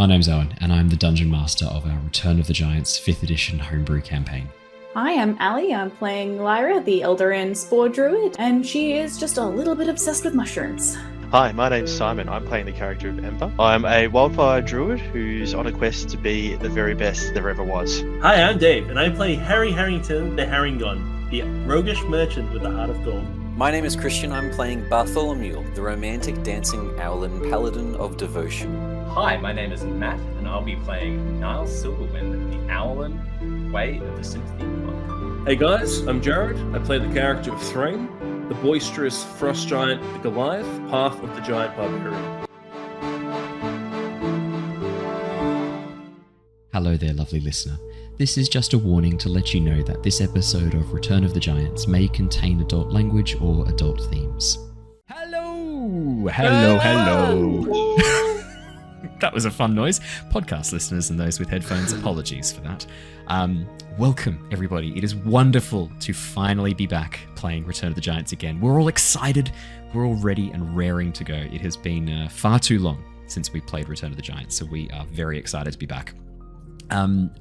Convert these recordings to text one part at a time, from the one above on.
name's Owen, and I'm the Dungeon Master of our Return of the Giants 5th edition homebrew campaign. Hi, I'm Ali. I'm playing Lyra, the Eladrin Spore Druid, and she is just a little bit obsessed with mushrooms. Hi, my name's Simon. I'm playing the character of Ember. I'm a wildfire druid who's on a quest to be the very best there ever was. Hi, I'm Dave, and I play Harry Harrington, the Harrengon, the roguish merchant with the heart of gold. My name is Christian. I'm playing Bartholomew, the romantic dancing Owlin, Paladin of devotion. Hi, my name is Matt, and I'll be playing Niles Silverwind, the Owlin, Way of the Sympathy Monk. Hey guys, I'm Jared. I play the character of Threign, the boisterous frost giant, the Goliath, path of the giant Barbarian. Hello there, lovely listener. This is just a warning to let you know that this episode of Return of the Giants may contain adult language or adult themes. Hello! That was a fun noise. Podcast listeners and those with headphones, apologies for that. Welcome, everybody. It is wonderful to finally be back playing Return of the Giants again. We're all excited. We're all ready and raring to go. It has been far too long since we played Return of the Giants, so we are very excited to be back.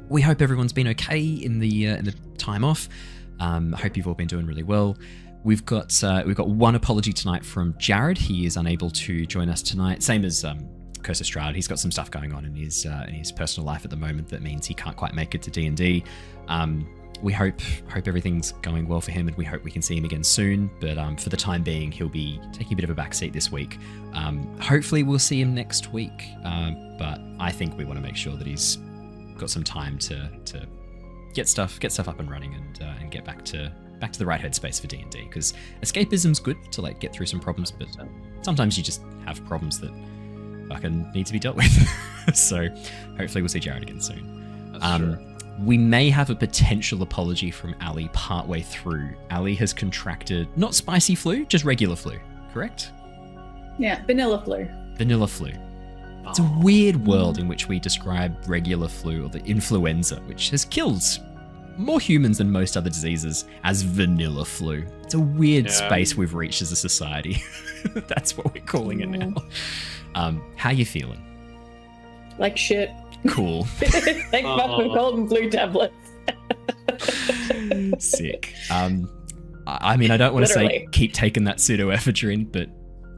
We hope everyone's been okay in the time off. I hope you've all been doing really well. We've got one apology tonight from Jared. He is unable to join us tonight. Same as Curse of Strahd. He's got some stuff going on in his personal life at the moment that means he can't quite make it to D&D. We hope everything's going well for him, and we hope we can see him again soon. But for the time being, he'll be taking a bit of a backseat this week. Hopefully, we'll see him next week. But I think we want to make sure that he's got some time to get stuff up and running and get back to the right headspace for D&D, because escapism's good to like get through some problems, but sometimes you just have problems that fucking need to be dealt with. So hopefully we'll see Jared again soon. That's true. We may have a potential apology from Ali partway through. Ali has contracted not spicy flu, just regular flu, correct? Yeah, vanilla flu. Vanilla flu. It's a weird world in which we describe regular flu or the influenza, which has killed more humans than most other diseases, as vanilla flu. It's a weird space we've reached as a society. That's what we're calling it now. How you feeling? Like shit. Cool. Thank fuck for cold and flu tablets. Sick. I mean, I don't want to say keep taking that pseudoephedrine, but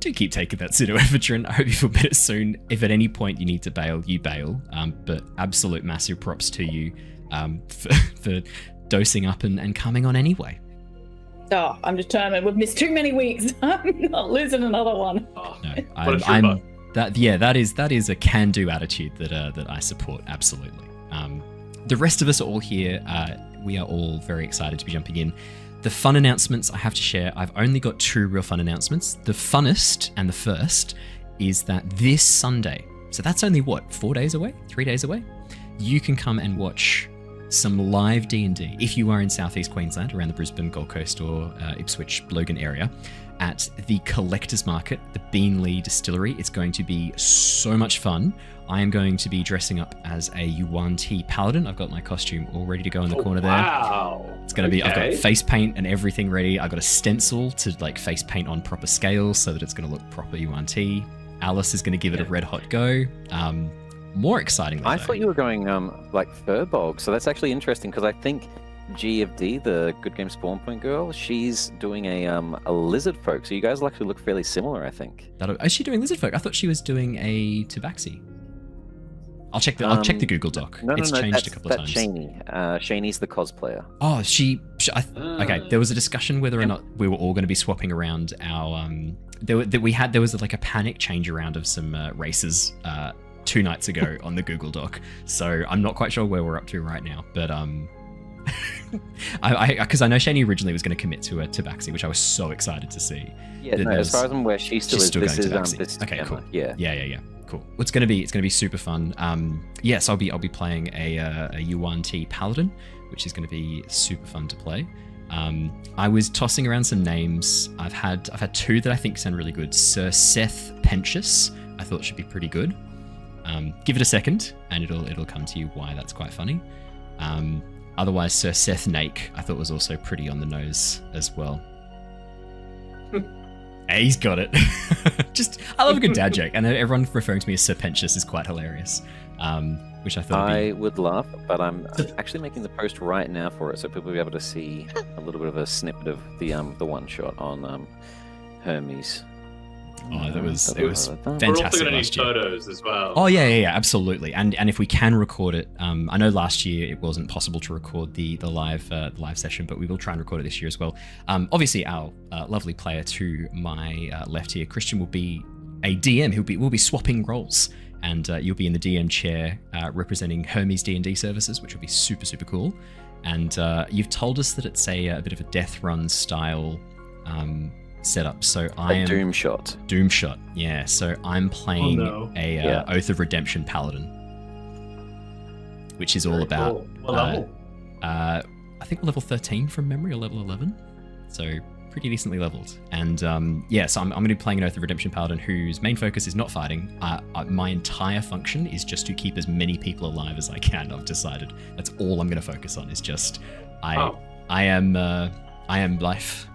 do keep taking that pseudoephedrine. I hope you feel better soon. If at any point you need to bail, you bail. But absolute massive props to you for dosing up and coming on anyway. Oh, I'm determined. We've missed too many weeks. I'm not losing another one. No, that is a can-do attitude that I support absolutely. The rest of us are all here. We are all very excited to be jumping in. The fun announcements I have to share, I've only got 2 real fun announcements. The funnest and the first is that this Sunday, so that's only 4 days away? 3 days away? You can come and watch some live D&D if you are in Southeast Queensland, around the Brisbane, Gold Coast or Ipswich, Logan area, at the Collectors Market, the Beanley Distillery. It's going to be so much fun. I am going to be dressing up as a Yuan-Ti Paladin. I've got my costume all ready to go in the corner there. Wow. It's going to be, I've got face paint and everything ready. I've got a stencil to like face paint on proper scale so that it's going to look proper Yuan-Ti. Alice is going to give it a red hot go. More exciting. I thought you were going like Firbolg, so that's actually interesting because I think G of D, the Good Game Spawn Point girl, she's doing a lizard folk. So you guys will actually look fairly similar, I think. Is she doing lizard folk? I thought she was doing a tabaxi. I'll check the Google Doc. It's changed a couple of times. That's Shani. Shani's the cosplayer. Oh, okay. There was a discussion whether or not we were all going to be swapping around our there was like a panic change around of some races 2 nights ago on the Google Doc. So I'm not quite sure where we're up to right now, but because I know Shani originally was going to commit to a tabaxi, which I was so excited to see. Yeah, as far as I'm aware, she's still going tabaxi. This okay, cool. Yeah. Cool. It's gonna be super fun. Yes, I'll be playing a Yuan-Ti Paladin, which is gonna be super fun to play. I was tossing around some names. I've had 2 that I think sound really good. Sir Seth Pentious, I thought should be pretty good. Give it a second, and it'll come to you why that's quite funny. Otherwise, Sir Seth Nake, I thought was also pretty on the nose as well. Hey, he's got it. I love a good dad joke, and everyone referring to me as Sir Pentious is quite hilarious. which I thought would be... I would love, but I'm actually making the post right now for it, so people will be able to see a little bit of a snippet of the one shot on Hermes. Oh, it was We're also fantastic going to need last year. photos as well. Oh yeah, absolutely. And if we can record it, I know last year it wasn't possible to record the live session, but we will try and record it this year as well. Obviously, our lovely player to my left here, Christian, will be a DM. We'll be swapping roles, and you'll be in the DM chair representing Hermes D&D services, which will be super super cool. And you've told us that it's a bit of a death run style setup. So I am Doom Shot. Doom Shot, yeah. So I'm playing no. Oath of Redemption Paladin, which is all Very about. cool. What level? I think we're level 13 from memory, or level 11. So pretty decently leveled. And so I'm going to be playing an Oath of Redemption Paladin whose main focus is not fighting. My entire function is just to keep as many people alive as I can. I've decided that's all I'm going to focus on. Is just I am life.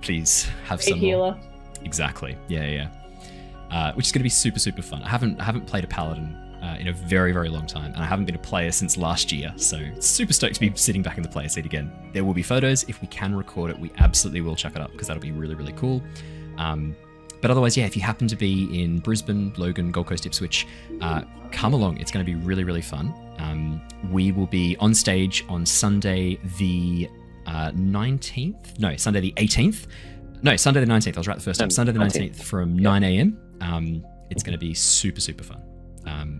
Please have Great some healer. more. Exactly. Yeah. Which is going to be super super fun. I haven't played a paladin in a very very long time, and I haven't been a player since last year. So super stoked to be sitting back in the player seat again. There will be photos. If we can record it, we absolutely will chuck it up because that'll be really really cool. But otherwise, yeah, if you happen to be in Brisbane, Logan, Gold Coast, Ipswich, come along. It's going to be really really fun. We will be on stage on Sunday the 19th? No, Sunday the 18th. No, Sunday the 19th. I was right the first time. Sunday the 19th from 9 a.m. It's going to be super, super fun.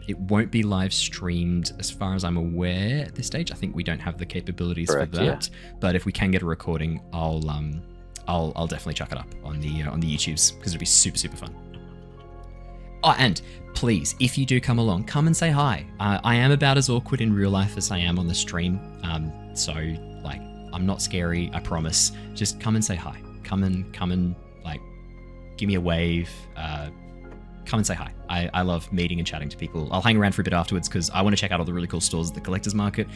It won't be live streamed as far as I'm aware at this stage. I think we don't have the capabilities for that. Yeah. But if we can get a recording, I'll definitely chuck it up on the YouTubes because it'll be super, super fun. Oh, and please, if you do come along, come and say hi. I am about as awkward in real life as I am on the stream. So like, I'm not scary, I promise. Just come and say hi. Come and like, give me a wave. Come and say hi. I love meeting and chatting to people. I'll hang around for a bit afterwards because I want to check out all the really cool stores at the Collector's Market.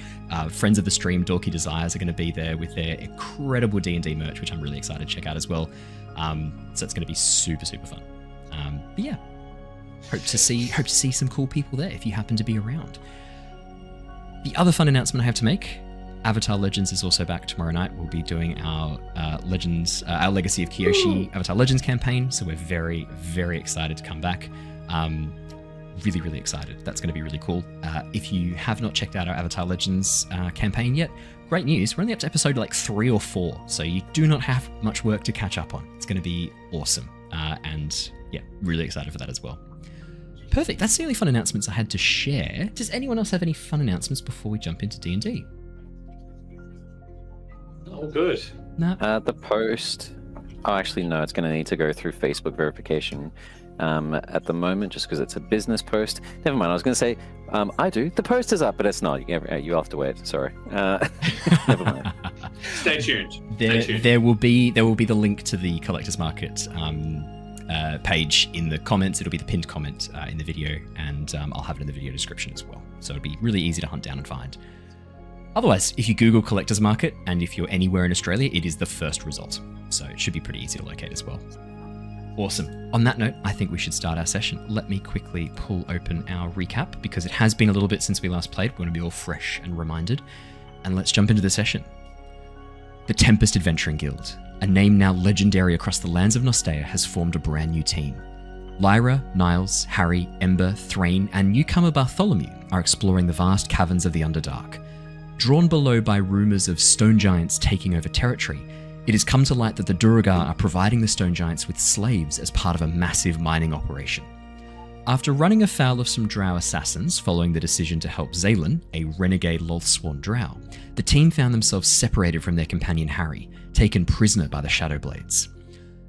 Friends of the stream, Dorky Desires, are going to be there with their incredible D&D merch, which I'm really excited to check out as well. So it's going to be super, super fun. But yeah, hope to see some cool people there if you happen to be around. The other fun announcement I have to make: Avatar Legends is also back tomorrow night. We'll be doing our Legends, our Legacy of Kyoshi Avatar Legends campaign. So we're very, very excited to come back. Really, really excited. That's going to be really cool. If you have not checked out our Avatar Legends campaign yet, great news. We're only up to episode like 3 or 4. So you do not have much work to catch up on. It's going to be awesome. And yeah, really excited for that as well. Perfect. That's the only fun announcements I had to share. Does anyone else have any fun announcements before we jump into D&D? Oh, good. No. The post. Oh, actually, no. It's going to need to go through Facebook verification at the moment, just because it's a business post. Never mind. I was going to say I do. The post is up, but it's not. You have to wait. Sorry. Never mind. Stay tuned. There will be the link to the Collector's Market page in the comments. It'll be the pinned comment in the video, and I'll have it in the video description as well. So it'll be really easy to hunt down and find. Otherwise, if you Google Collector's Market, and if you're anywhere in Australia, it is the first result. So it should be pretty easy to locate as well. Awesome. On that note, I think we should start our session. Let me quickly pull open our recap, because it has been a little bit since we last played. We want to be all fresh and reminded. And let's jump into the session. The Tempest Adventuring Guild, a name now legendary across the lands of Nostea, has formed a brand new team. Lyra, Niles, Harry, Ember, Threign, and newcomer Bartholomew are exploring the vast caverns of the Underdark. Drawn below by rumours of stone giants taking over territory, it has come to light that the Duergar are providing the stone giants with slaves as part of a massive mining operation. After running afoul of some drow assassins following the decision to help Zaylin, a renegade Lolthsworn drow, the team found themselves separated from their companion Harry, taken prisoner by the Shadowblades.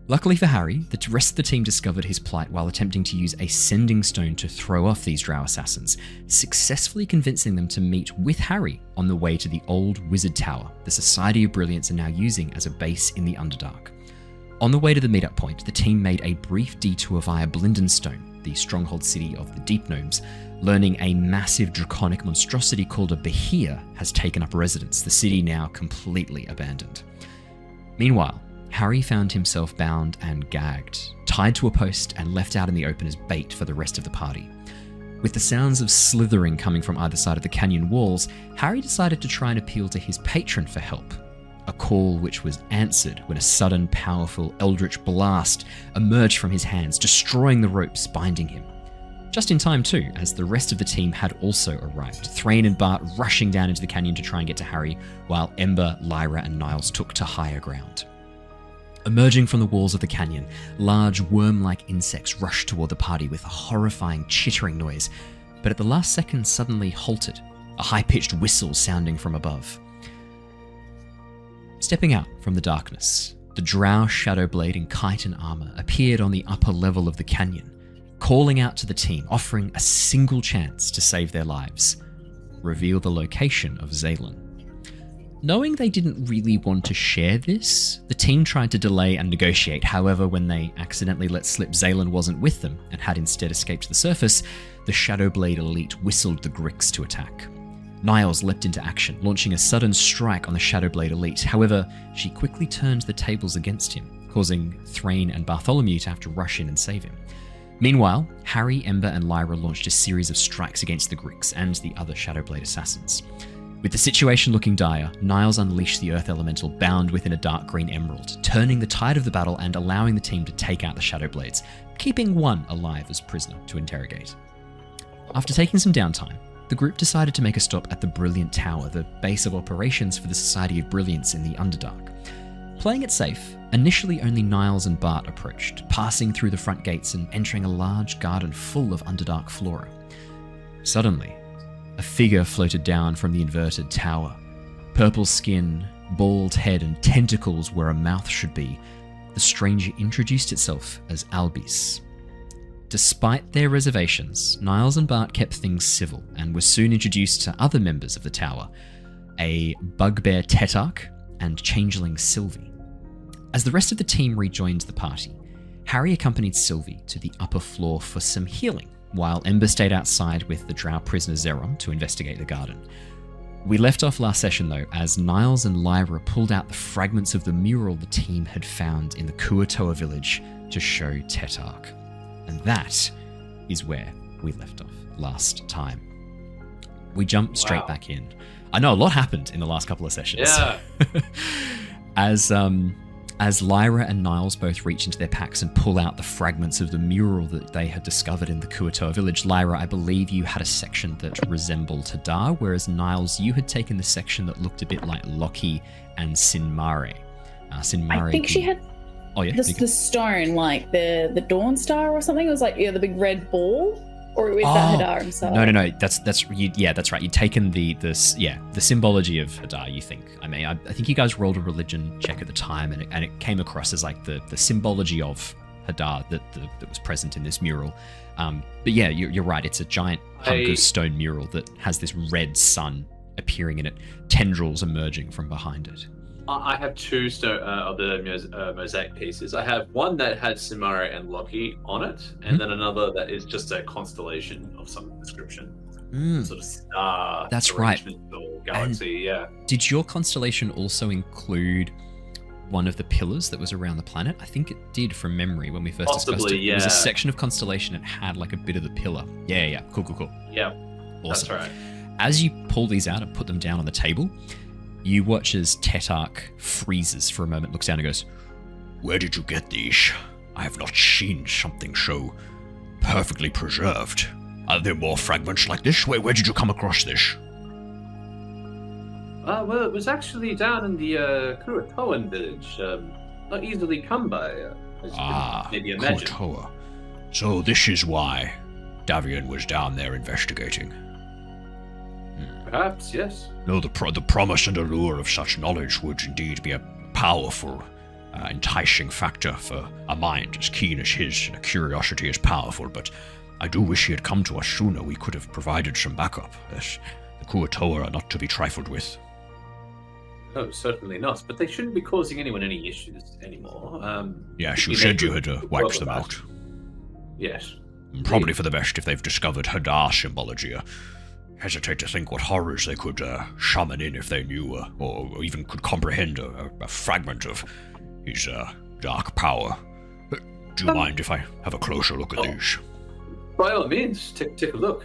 Luckily for Harry, the rest of the team discovered his plight while attempting to use a sending stone to throw off these drow assassins, successfully convincing them to meet with Harry on the way to the old wizard tower the Society of Brilliance are now using as a base in the Underdark. On the way to the meetup point, the team made a brief detour via Blindenstone, the stronghold city of the Deep Gnomes, learning a massive draconic monstrosity called a Behir has taken up residence, the city now completely abandoned. Meanwhile, Harry found himself bound and gagged, tied to a post and left out in the open as bait for the rest of the party. With the sounds of slithering coming from either side of the canyon walls, Harry decided to try and appeal to his patron for help. A call which was answered when a sudden, powerful eldritch blast emerged from his hands, destroying the ropes binding him. Just in time too, as the rest of the team had also arrived, Threign and Bart rushing down into the canyon to try and get to Harry, while Ember, Lyra and Niles took to higher ground. Emerging from the walls of the canyon, large worm-like insects rushed toward the party with a horrifying chittering noise, but at the last second suddenly halted, a high-pitched whistle sounding from above. Stepping out from the darkness, the drow Shadowblade in chitin armor appeared on the upper level of the canyon, calling out to the team, offering a single chance to save their lives. Reveal the location of Zaylin. Knowing they didn't really want to share this, the team tried to delay and negotiate. However, when they accidentally let slip Zaylin wasn't with them and had instead escaped to the surface, the Shadowblade elite whistled the Grix to attack. Niles leapt into action, launching a sudden strike on the Shadowblade elite. However, she quickly turned the tables against him, causing Threign and Bartholomew to have to rush in and save him. Meanwhile, Harry, Ember and Lyra launched a series of strikes against the Grix and the other Shadowblade assassins. With the situation looking dire, Niles unleashed the Earth Elemental bound within a dark green emerald, turning the tide of the battle and allowing the team to take out the Shadowblades, keeping one alive as prisoner to interrogate. After taking some downtime, the group decided to make a stop at the Brilliant Tower, the base of operations for the Society of Brilliance in the Underdark. Playing it safe, initially only Niles and Bart approached, passing through the front gates and entering a large garden full of Underdark flora. Suddenly, a figure floated down from the inverted tower. Purple skin, bald head, and tentacles where a mouth should be. The stranger introduced itself as Albis. Despite their reservations, Niles and Bart kept things civil and were soon introduced to other members of the tower, a bugbear Tetarch and changeling Sylvie. As the rest of the team rejoined the party, Harry accompanied Sylvie to the upper floor for some healing, while Ember stayed outside with the drow prisoner Zeron to investigate the garden. We left off last session though, as Niles and Lyra pulled out the fragments of the mural the team had found in the Kuatoa village to show Tetarch. And that is where we left off last time. We jumped straight back in. I know a lot happened in the last couple of sessions. Yeah. As Lyra and Niles both reach into their packs and pull out the fragments of the mural that they had discovered in the Kuatoa village, Lyra, I believe you had a section that resembled Hadar, whereas Niles, you had taken the section that looked a bit like Loki and Sinmare. Sinmare. I think she had the stone, like the Dawn Star or something. It was like the big red ball. Or is that Hadar himself? No. That's right. You'd taken the symbology of Hadar. You think? I mean, I think you guys rolled a religion check at the time, and it came across as like the symbology of Hadar that was present in this mural. But yeah, you're right. It's a giant hunk of stone mural that has this red sun appearing in it, tendrils emerging from behind it. I have two of the mosaic pieces. I have one that had Simara and Loki on it, and then another that is just a constellation of some description. Sort of star. That's right. Or galaxy, Did your constellation also include one of the pillars that was around the planet? I think it did from memory when we first discussed it. Yeah. There was a section of constellation that had like a bit of the pillar. Yeah. Cool. Yeah. Awesome. That's right. As you pull these out and put them down on the table, you watch as Tetarch freezes for a moment, looks down and goes, "Where did you get these? I have not seen something so perfectly preserved. Are there more fragments like this? Where did you come across this?" Well, it was actually down in the Kuatoan village. Not easily come by, as you can maybe imagine. Kuatoa. So this is why Davian was down there investigating. Perhaps, yes. No, the promise and allure of such knowledge would indeed be a powerful, enticing factor for a mind as keen as his and a curiosity as powerful, but I do wish he had come to us sooner. We could have provided some backup, as the Kuatoa are not to be trifled with. Oh, certainly not, but they shouldn't be causing anyone any issues anymore. Yes, you said you had wiped them out. Yes. Probably for the best if they've discovered Hadar symbology. Hesitate to think what horrors they could summon in if they knew, or even could comprehend a fragment of his dark power. Do you mind if I have a closer look at these? by all means, take a look.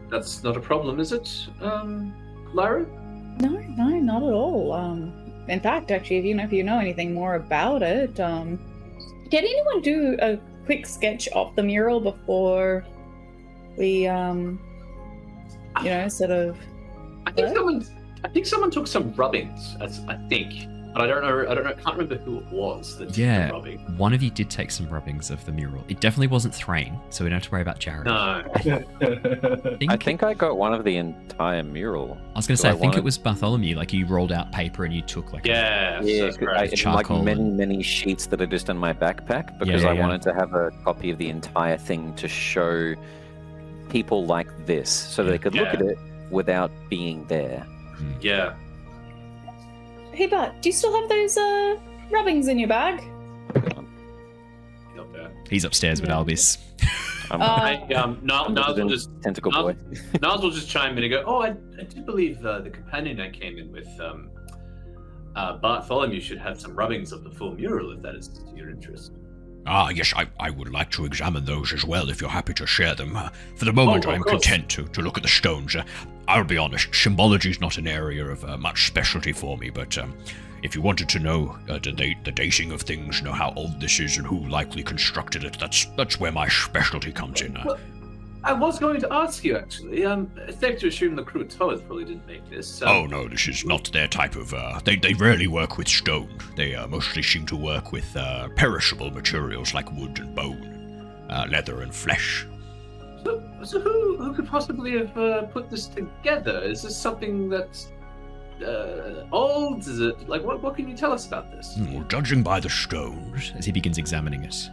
That's not a problem, is it, Lyra? No, not at all. In fact, actually, if you know anything more about it, did anyone do a quick sketch of the mural before we, sort of? I think someone took some rubbings. I think. But I don't know. I can't remember who it was that took the rubbing. One of you did take some rubbings of the mural. It definitely wasn't Threign, so we don't have to worry about Jared. No. I think I got one of the entire mural. I was going to say, I think it was Bartholomew. Like, you rolled out paper and you took like like many sheets that are just in my backpack because I wanted to have a copy of the entire thing to show people like this so they could look at it without being there. Yeah. Hey, Bart, do you still have those rubbings in your bag? He's upstairs with Albus. Niles will just tentacle boy. Niles will just chime in and go, "Oh, I do believe the companion I came in with, Bartholomew, should have some rubbings of the full mural if that is to your interest." Ah, yes, I would like to examine those as well, if you're happy to share them. For the moment, I'm content to look at the stones. I'll be honest, symbology is not an area of much specialty for me, but if you wanted to know the dating of things, know how old this is and who likely constructed it, that's where my specialty comes in. Well, I was going to ask you, actually. It's safe to assume the crew at Toth probably didn't make this. Oh, no, this is not their type of... They rarely work with stone. They mostly seem to work with perishable materials like wood and bone, leather and flesh. So who could possibly have put this together? Is this something that's old? Is it... Like, what can you tell us about this? Well, judging by the stones... As he begins examining it.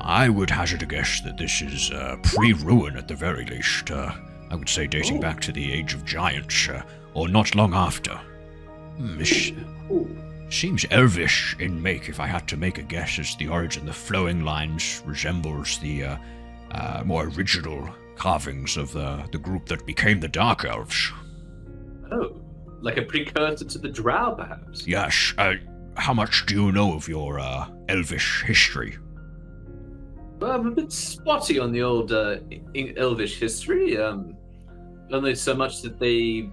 I would hazard a guess that this is pre-ruin at the very least. I would say dating back to the age of giants, or not long after. This seems elvish in make, if I had to make a guess, as the origin. The flowing lines resembles the more original carvings of the group that became the Dark Elves. Oh, like a precursor to the Drow, perhaps? Yes. How much do you know of your elvish history? I'm a bit spotty on the old Elvish history. Only so much that they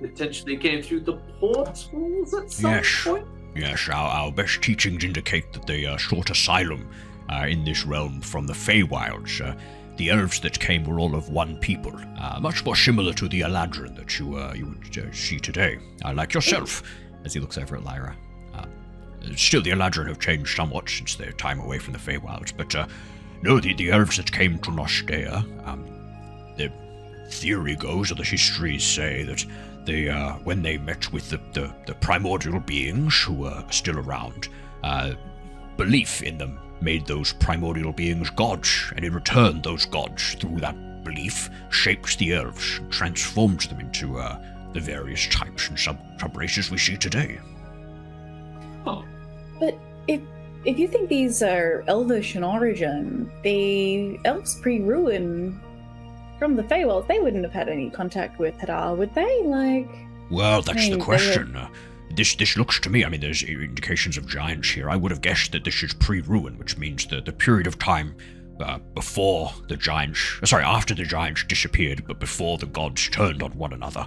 potentially came through the portals at some point. Yes, our best teachings indicate that they sought asylum in this realm from the Feywilds. The elves that came were all of one people, much more similar to the Eladrin that you would see today, like yourself, as he looks over at Lyra. Still, the Eladrin have changed somewhat since their time away from the Feywilds, but no, the elves that came to Nostea, the theory goes, or the histories say, that they, when they met with the primordial beings who are still around, belief in them made those primordial beings gods, and in return, those gods, through that belief, shaped the elves, transformed them into the various types and sub-races we see today. Oh. But if you think these are elvish in origin, the elves pre-ruin from the Feywilds, they wouldn't have had any contact with Hadar, would they? Well, that's the question. This looks to me, I mean, there's indications of giants here. I would have guessed that this is pre-ruin, which means the period of time before the giants... after the giants disappeared, but before the gods turned on one another.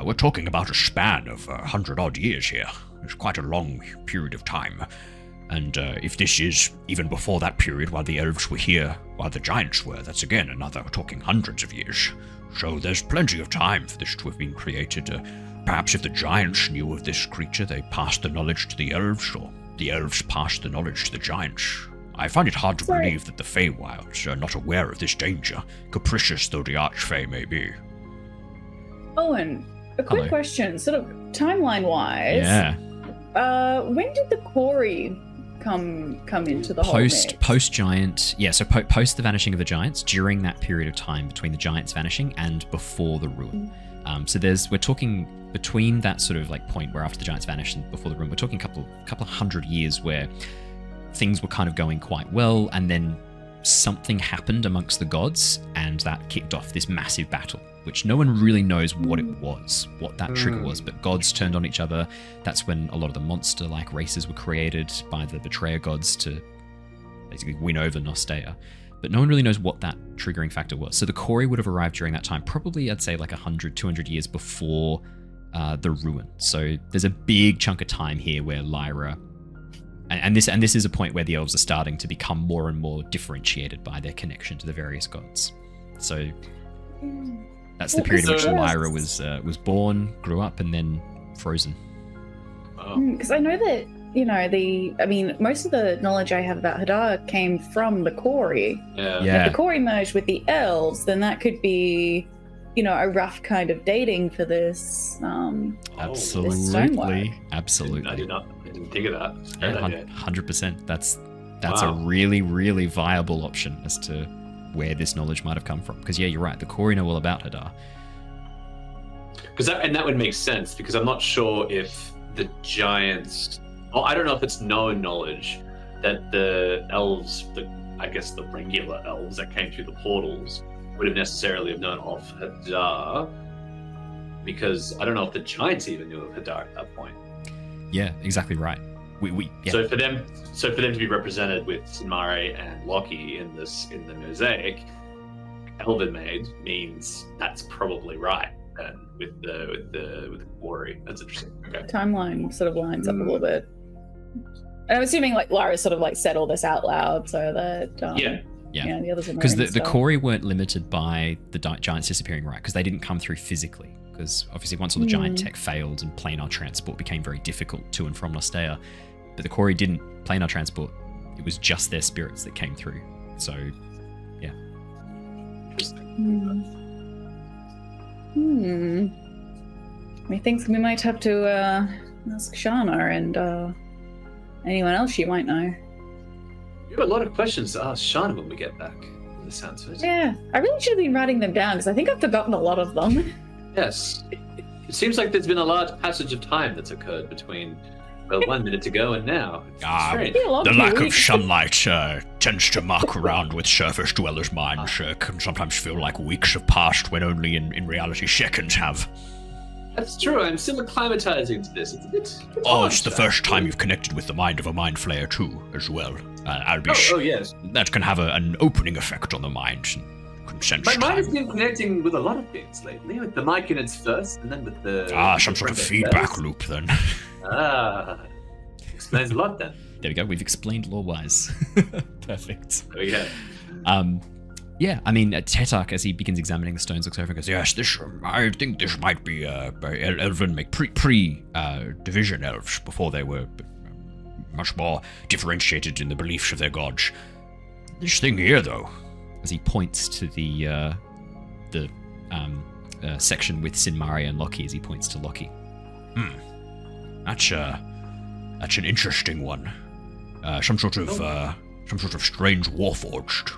We're talking about a span of 100-odd years here. It's quite a long period of time. And if this is even before that period, while the elves were here, while the giants were, that's again we're talking hundreds of years. So there's plenty of time for this to have been created. Perhaps if the giants knew of this creature, they passed the knowledge to the elves, or the elves passed the knowledge to the giants. I find it hard to believe that the Feywilds are not aware of this danger, capricious though the Archfey may be. Owen, a quick question, sort of timeline-wise. Yeah. When did the quarry come into the whole mix? Post giant, so post the vanishing of the giants, during that period of time between the giants vanishing and before the ruin. So we're talking between that sort of like point where after the giants vanished and before the ruin, we're talking a couple of 100 years where things were kind of going quite well, and then something happened amongst the gods, and that kicked off this massive battle, which no one really knows what it was, what that trigger was, but gods turned on each other. That's when a lot of the monster-like races were created by the betrayer gods to basically win over Nostea. But no one really knows what that triggering factor was. So the Kori would have arrived during that time, probably I'd say like 100, 200 years before the ruin. So there's a big chunk of time here where Lyra, and this is a point where the elves are starting to become more and more differentiated by their connection to the various gods. So that's the period in which Lyra was born, grew up, and then frozen. Because I know that, most of the knowledge I have about Hadar came from the Kori. Yeah. If the Kori merged with the elves, then that could be, a rough kind of dating for this. Absolutely. I didn't think of that. 100%. That's a really, really viable option as to where this knowledge might have come from. Because you're right. The Kori know all about Hadar. And that would make sense, because I'm not sure if the giants. Well, I don't know if it's known knowledge that the elves, the regular elves that came through the portals, would have necessarily have known of Hadar, because I don't know if the giants even knew of Hadar at that point. Yeah, exactly right. Yeah. So for them to be represented with Sinmare and Loki in the mosaic, Elven made means that's probably right. And with the Kori, that's interesting. Okay. Timeline sort of lines up a little bit. And I'm assuming Lyra sort of said all this out loud so that the others are because the Kori weren't limited by the giants disappearing, right? Because they didn't come through physically. Because obviously once all the giant tech failed and planar transport became very difficult to and from Nostea, but the Kori didn't planar transport. It was just their spirits that came through. So, yeah. Methinks we might have to ask Shana and anyone else you might know. You have a lot of questions to ask Shana when we get back, in the sounds of it. Yeah, I really should have been writing them down because I think I've forgotten a lot of them. Yes. It seems like there's been a large passage of time that's occurred between 1 minute ago and now. The lack of sunlight tends to muck around with surface dwellers' minds. Can sometimes feel like weeks have passed when only in reality seconds have. That's true. I'm still acclimatizing to this. It's a bit it's the first time you've connected with the mind of a mind flayer too, as well. Yes. That can have an opening effect on the mind. My mind has been connecting with a lot of things lately, with the mic in its first, and then with the... some sort of feedback loop, then. Explains a lot, then. There we go, we've explained lore-wise. Perfect. There we go. Tetarch, as he begins examining the stones, looks over and goes, yes, I think this might be Elven, pre-division elves, before they were much more differentiated in the beliefs of their gods. This thing here, though... As he points to the section with Sinmare and Loki, as he points to Loki. That's an interesting one. Some sort of strange warforged.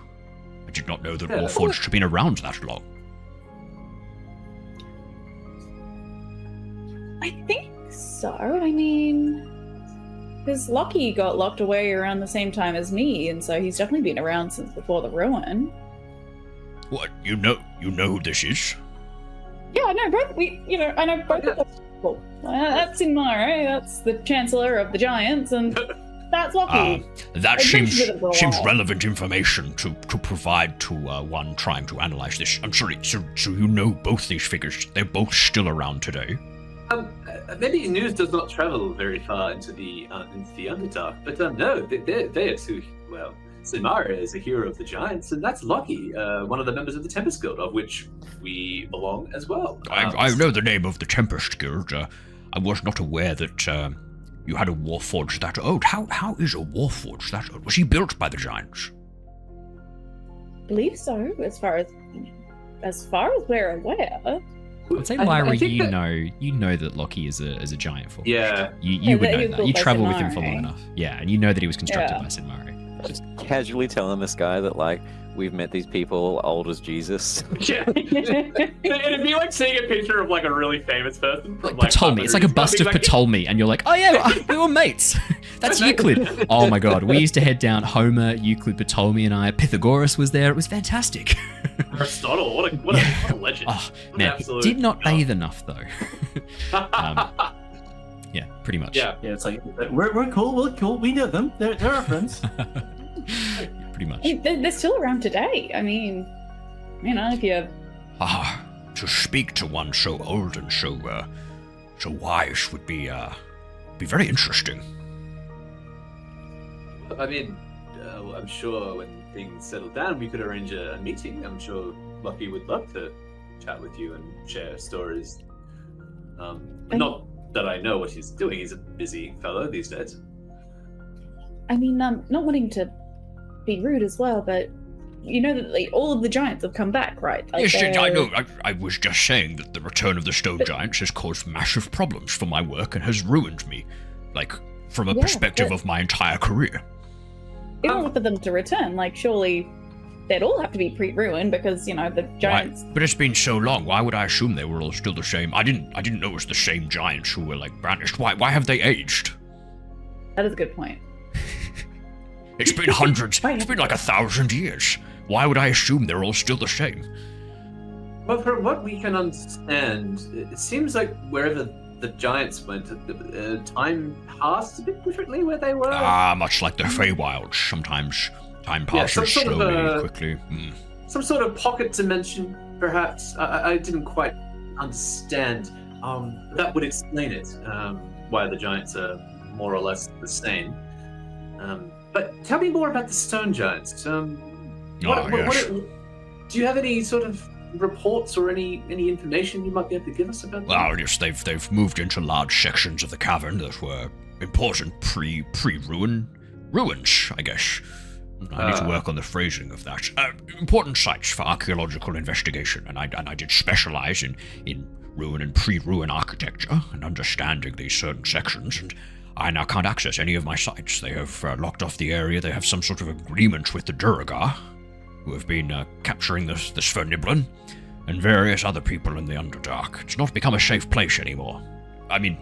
I did not know that warforged had been around that long. I think so. Because Loki got locked away around the same time as me, and so he's definitely been around since before the ruin. What, you know who this is? Yeah, I know both. I know both of those people. That's Sinmare, that's the Chancellor of the Giants, and that's Loki. That seems relevant information to provide to one trying to analyze this. I'm sorry, so you know both these figures? They're both still around today? Maybe news does not travel very far into the Underdark, but no, they are too. Well, Sinmare is a hero of the Giants, and that's Loki, one of the members of the Tempest Guild, of which we belong as well. I know the name of the Tempest Guild. I was not aware that you had a warforged that old. How is a warforged that old? Was he built by the Giants? I believe so, as far as we're aware. I'd say, Lyra, you know that Loki is a giant forge. Yeah. You would know that. You travel with him for long enough. Yeah, and you know that he was constructed by Sinmare. Just casually telling this guy that, we've met these people old as Jesus. Yeah. It'd be like seeing a picture of, a really famous person. From, Ptolemy. It's like a bust of Ptolemy, and you're like, oh yeah, we were mates. That's Euclid. Oh my god, we used to head down Homer, Euclid, Ptolemy, and I. Pythagoras was there. It was fantastic. Aristotle, what a legend. Oh, man, he did not bathe enough, though. Yeah, pretty much. Yeah, it's like, we're cool, we know them. They're our friends. Pretty much. They're still around today. I mean, if you... To speak to one so old and so wise would be very interesting. I mean, I'm sure when things settle down, we could arrange a meeting. I'm sure Lucky would love to chat with you and share stories. Not that I know what he's doing. He's a busy fellow these days. I mean, not wanting to be rude as well, but you know that all of the giants have come back, right? Yes, I know. I was just saying that the return of the stone giants has caused massive problems for my work and has ruined me, from a perspective of my entire career. In order for them to return, surely they'd all have to be pre-ruined because, the giants... But it's been so long, why would I assume they were all still the same? I didn't know it was the same giants who were, brandished. Why have they aged? That is a good point. It's been hundreds, it's been 1,000 years. Why would I assume they're all still the same? Well, from what we can understand, it seems like wherever the giants went, time passed a bit differently where they were. Much like the Feywilds. Sometimes time passes slowly, quickly. Some sort of pocket dimension, perhaps. I didn't quite understand. That would explain it, why the giants are more or less the same. But tell me more about the stone giants. Yes. Do you have any sort of reports or any information you might be able to give us about them? Well, yes, they've moved into large sections of the cavern that were important pre-ruins, I guess. I need to work on the phrasing of that. Important sites for archaeological investigation, and I did specialize in ruin and pre-ruin architecture and understanding these certain sections, and I now can't access any of my sites. They have locked off the area. They have some sort of agreement with the Duergar, who have been capturing the Sverniblin, and various other people in the Underdark. It's not become a safe place anymore. I mean,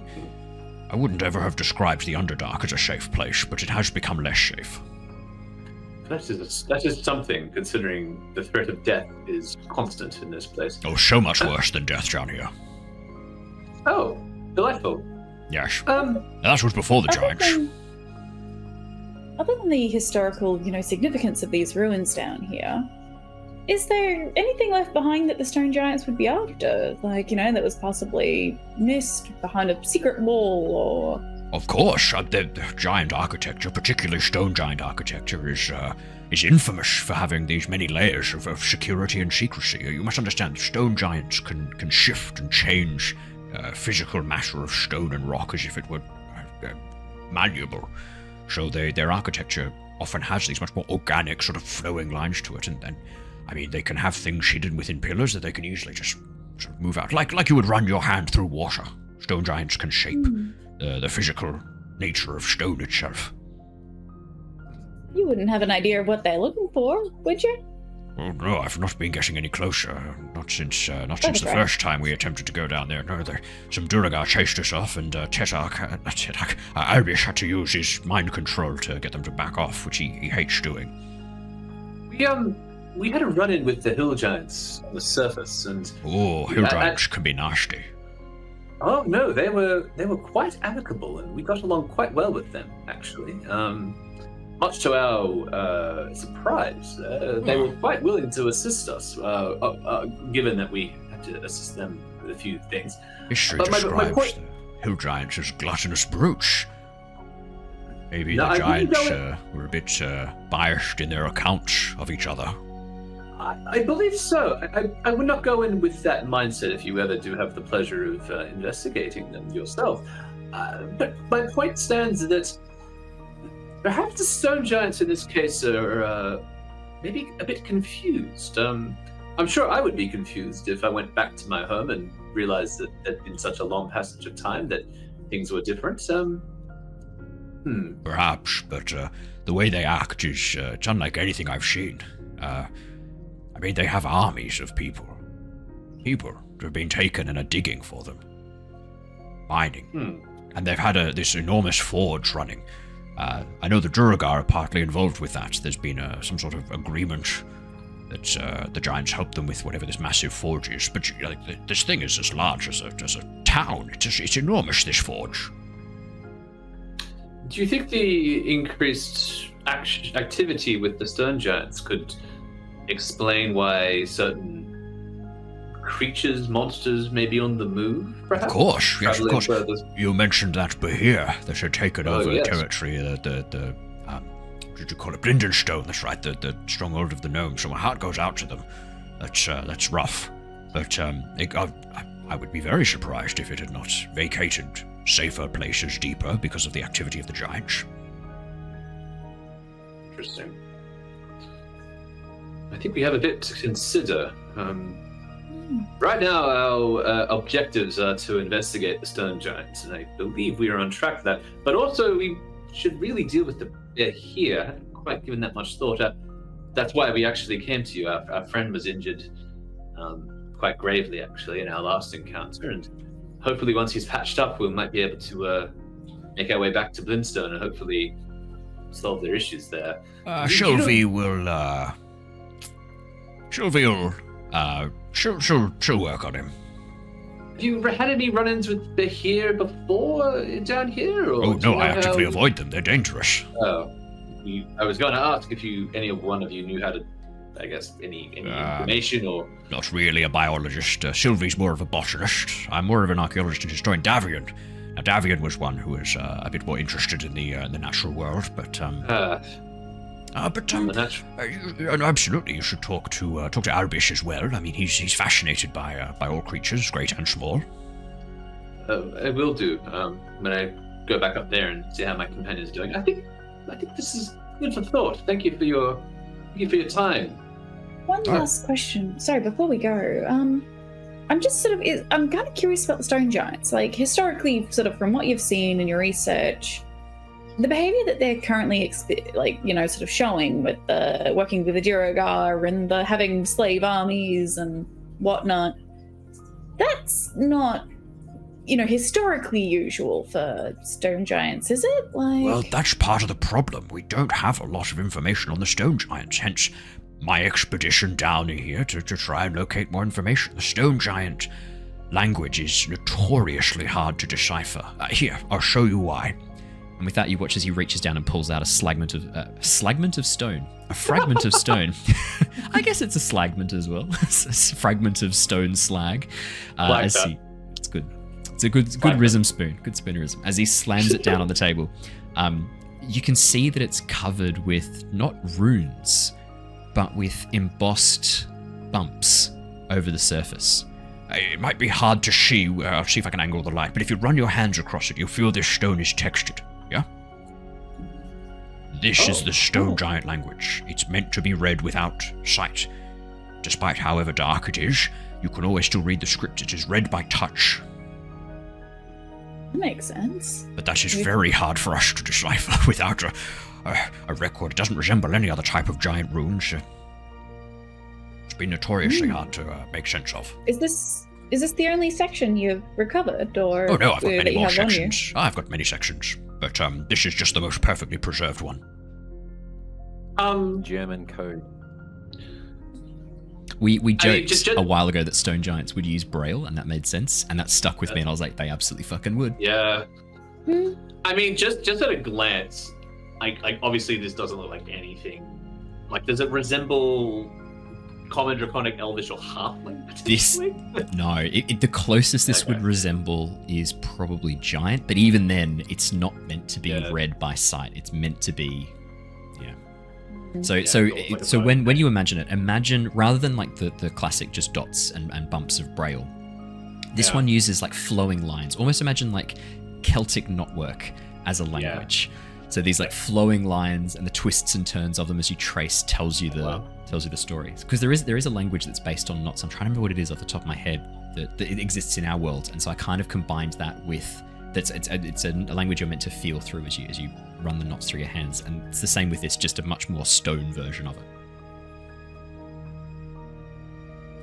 I wouldn't ever have described the Underdark as a safe place, but it has become less safe. That is something, considering the threat of death is constant in this place. Oh, so much worse than death down here. Oh, delightful. Yes. That was before the giants. Other than the historical, significance of these ruins down here, is there anything left behind that the stone giants would be after? That was possibly missed behind a secret wall or... Of course, the giant architecture, particularly stone giant architecture, is infamous for having these many layers of security and secrecy. You must understand, stone giants can shift and change physical matter of stone and rock as if it were malleable. So their architecture often has these much more organic, sort of flowing lines to it, and they can have things hidden within pillars that they can easily just sort of move out, like you would run your hand through water. Stone giants can shape the physical nature of stone itself. You wouldn't have an idea of what they're looking for, would you? Oh, no, I've not been getting any closer. Not since the first time we attempted to go down there. No, some Duergar chased us off, and Albius had to use his mind control to get them to back off, which he hates doing. We had a run-in with the hill giants on the surface, and... Oh, hill giants can be nasty. Oh, no, they were quite amicable, and we got along quite well with them, actually. Much to our surprise, they were quite willing to assist us, given that we had to assist them with a few things. History describes the hill giants as gluttonous brutes. Maybe the giants were a bit biased in their accounts of each other. I believe so. I would not go in with that mindset if you ever do have the pleasure of investigating them yourself. But my point stands that perhaps the stone giants in this case are maybe a bit confused. I'm sure I would be confused if I went back to my home and realized that there'd been such a long passage of time that things were different. Perhaps, but the way they act is it's unlike anything I've seen. They have armies of people who have been taken and are digging for them, mining, and they've had this enormous forge running. I know the Duergar are partly involved with that. There's been some sort of agreement that the giants help them with whatever this massive forge is. But this thing is as large as a town. It's enormous, this forge. Do you think the increased activity with the stone giants could explain why certain creatures, monsters may be on the move, perhaps? Of course, yes, of course. Further. You mentioned that Behir that had taken over yes. territory, what did you call it? Blindenstone, that's right, the stronghold of the gnomes. So my heart goes out to them. That's rough. But I would be very surprised if it had not vacated safer places deeper because of the activity of the giants. Interesting. I think we have a bit to consider. Right now, our objectives are to investigate the stone giants, and I believe we are on track for that. But also, we should really deal with the bear here. I haven't quite given that much thought. That's why we actually came to you. Our friend was injured quite gravely, actually, in our last encounter, and hopefully once he's patched up, we might be able to make our way back to Blindstone and hopefully solve their issues there. Sylvie will she'll work on him. Have you had any run-ins with Behir before down here? Or Oh no, I actively avoid them. They're dangerous. Oh, I was going to ask if any one of you knew how to, I guess, any information or... Not really a biologist. Sylvie's more of a botanist. I'm more of an archaeologist and historian. Davian. Now, Davian was one who was a bit more interested in the natural world, but absolutely, you should talk to Albish as well. I mean, he's fascinated by all creatures, great and small. I will do when I go back up there and see how my companion's doing. I think this is good for thought. Thank you for your time. One last question. Sorry, before we go, I'm kind of curious about the stone giants. Like, historically, sort of from what you've seen in your research, the behavior that they're currently, sort of showing with the working with the Duergar and the having slave armies and whatnot, that's not, historically usual for stone giants, is it? Well, that's part of the problem. We don't have a lot of information on the stone giants, hence my expedition down here to try and locate more information. The stone giant language is notoriously hard to decipher. Here, I'll show you why. And with that, you watch as he reaches down and pulls out a fragment of stone. A fragment of stone. I guess it's a slagment as well. It's a fragment of stone slag. It's good. It's a good rhythm spoon. Good spoonerism. As he slams it down on the table, you can see that it's covered with not runes, but with embossed bumps over the surface. It might be hard to see. I'll see if I can angle the light, but if you run your hands across it, you'll feel this stone is textured. Yeah? This is the stone giant language. It's meant to be read without sight. Despite however dark it is, you can always still read the script. It is read by touch. That makes sense. But that is very hard for us to decipher without a record. It doesn't resemble any other type of giant runes. It's been notoriously hard to make sense of. Is this the only section you've recovered, or? Oh no, I've got many more sections. I've got many sections, but this is just the most perfectly preserved one. German code. We joked a while ago that stone giants would use Braille, and that made sense, and that stuck with me, and I was like, they absolutely fucking would. Yeah. I mean, just at a glance, like obviously this doesn't look like anything. Like, does it resemble Common, Draconic, Elvish, or Halfling? The closest this would resemble is probably Giant, but even then, it's not meant to be read by sight. It's meant to be, So when you imagine rather than like the classic just dots and bumps of Braille, this one uses like flowing lines. Almost imagine like Celtic knotwork as a language. So these like flowing lines and the twists and turns of them as you trace tells you the story. Because there is a language that's based on knots. I'm trying to remember what it is off the top of my head that it exists in our world, and so I kind of combined that with it's a language you're meant to feel through as you run the knots through your hands, and it's the same with this, just a much more stone version of it.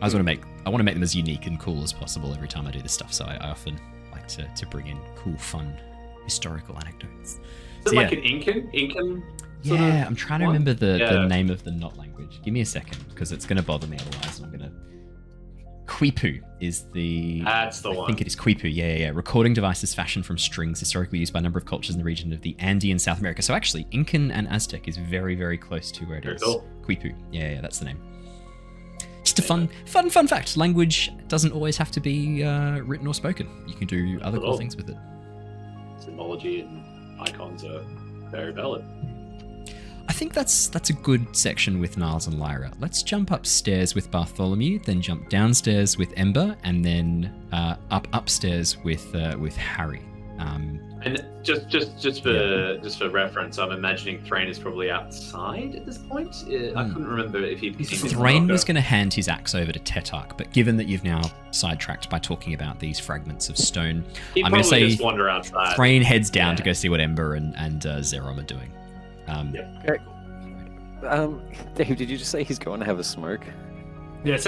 I want to make them as unique and cool as possible every time I do this stuff, so I often like to bring in cool, fun, historical anecdotes. Is it like an Incan? Yeah, I'm trying to remember the name of the knot language. Give me a second, because it's going to bother me otherwise. I'm going to Quipu is the... That's the I one. think it is Quipu, yeah. Recording devices fashioned from strings, historically used by a number of cultures in the region of the Andean and South America. So actually, Incan and Aztec is very, very close to where it is. Cool. Quipu, yeah, that's the name. Just a fun fact. Language doesn't always have to be written or spoken. You can do other cool things with it. Symbology and icons are very valid. I think that's a good section with Niles and Lyra. Let's jump upstairs with Bartholomew, then jump downstairs with Ember, and then upstairs with Harry. And just for reference, I'm imagining Threign is probably outside at this point. I couldn't remember if he. Threign was going to hand his axe over to Tetarch, but given that you've now sidetracked by talking about these fragments of stone, I'm going to say just wander outside. Threign heads down to go see what Ember and Zerom are doing. Dave, did you just say he's going to have a smoke? Yes.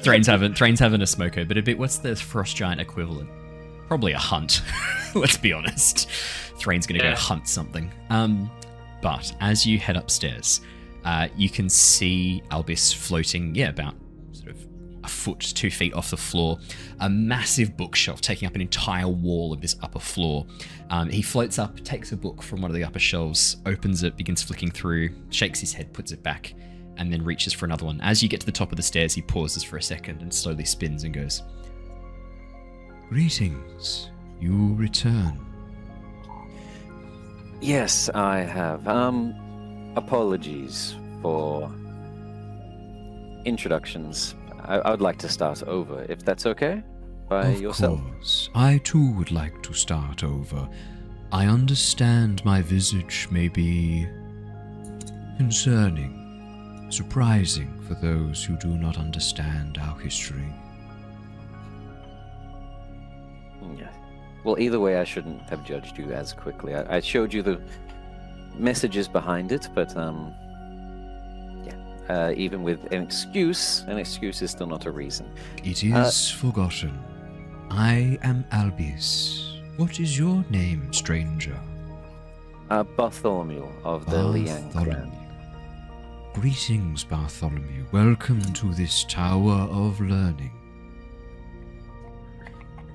Threign's having a smoko, but a bit. What's the frost giant equivalent? Probably a hunt. Let's be honest. Threign's going to go hunt something. But as you head upstairs, you can see Albus floating, about sort of a foot, 2 feet off the floor. A massive bookshelf taking up an entire wall of this upper floor. He floats up, takes a book from one of the upper shelves, opens it, begins flicking through, shakes his head, puts it back, and then reaches for another one. As you get to the top of the stairs, he pauses for a second and slowly spins and goes, "Greetings. You return." Yes, I have. Apologies for introductions. I would like to start over, if that's okay, by yourself. Of course. I too would like to start over. I understand my visage may be concerning, surprising for those who do not understand our history. Yeah. Well, either way, I shouldn't have judged you as quickly. I showed you the messages behind it, but even with an excuse is still not a reason. It is forgotten. I am Albus. What is your name, stranger? Bartholomew of the Liang clan. Greetings, Bartholomew. Welcome to this Tower of Learning.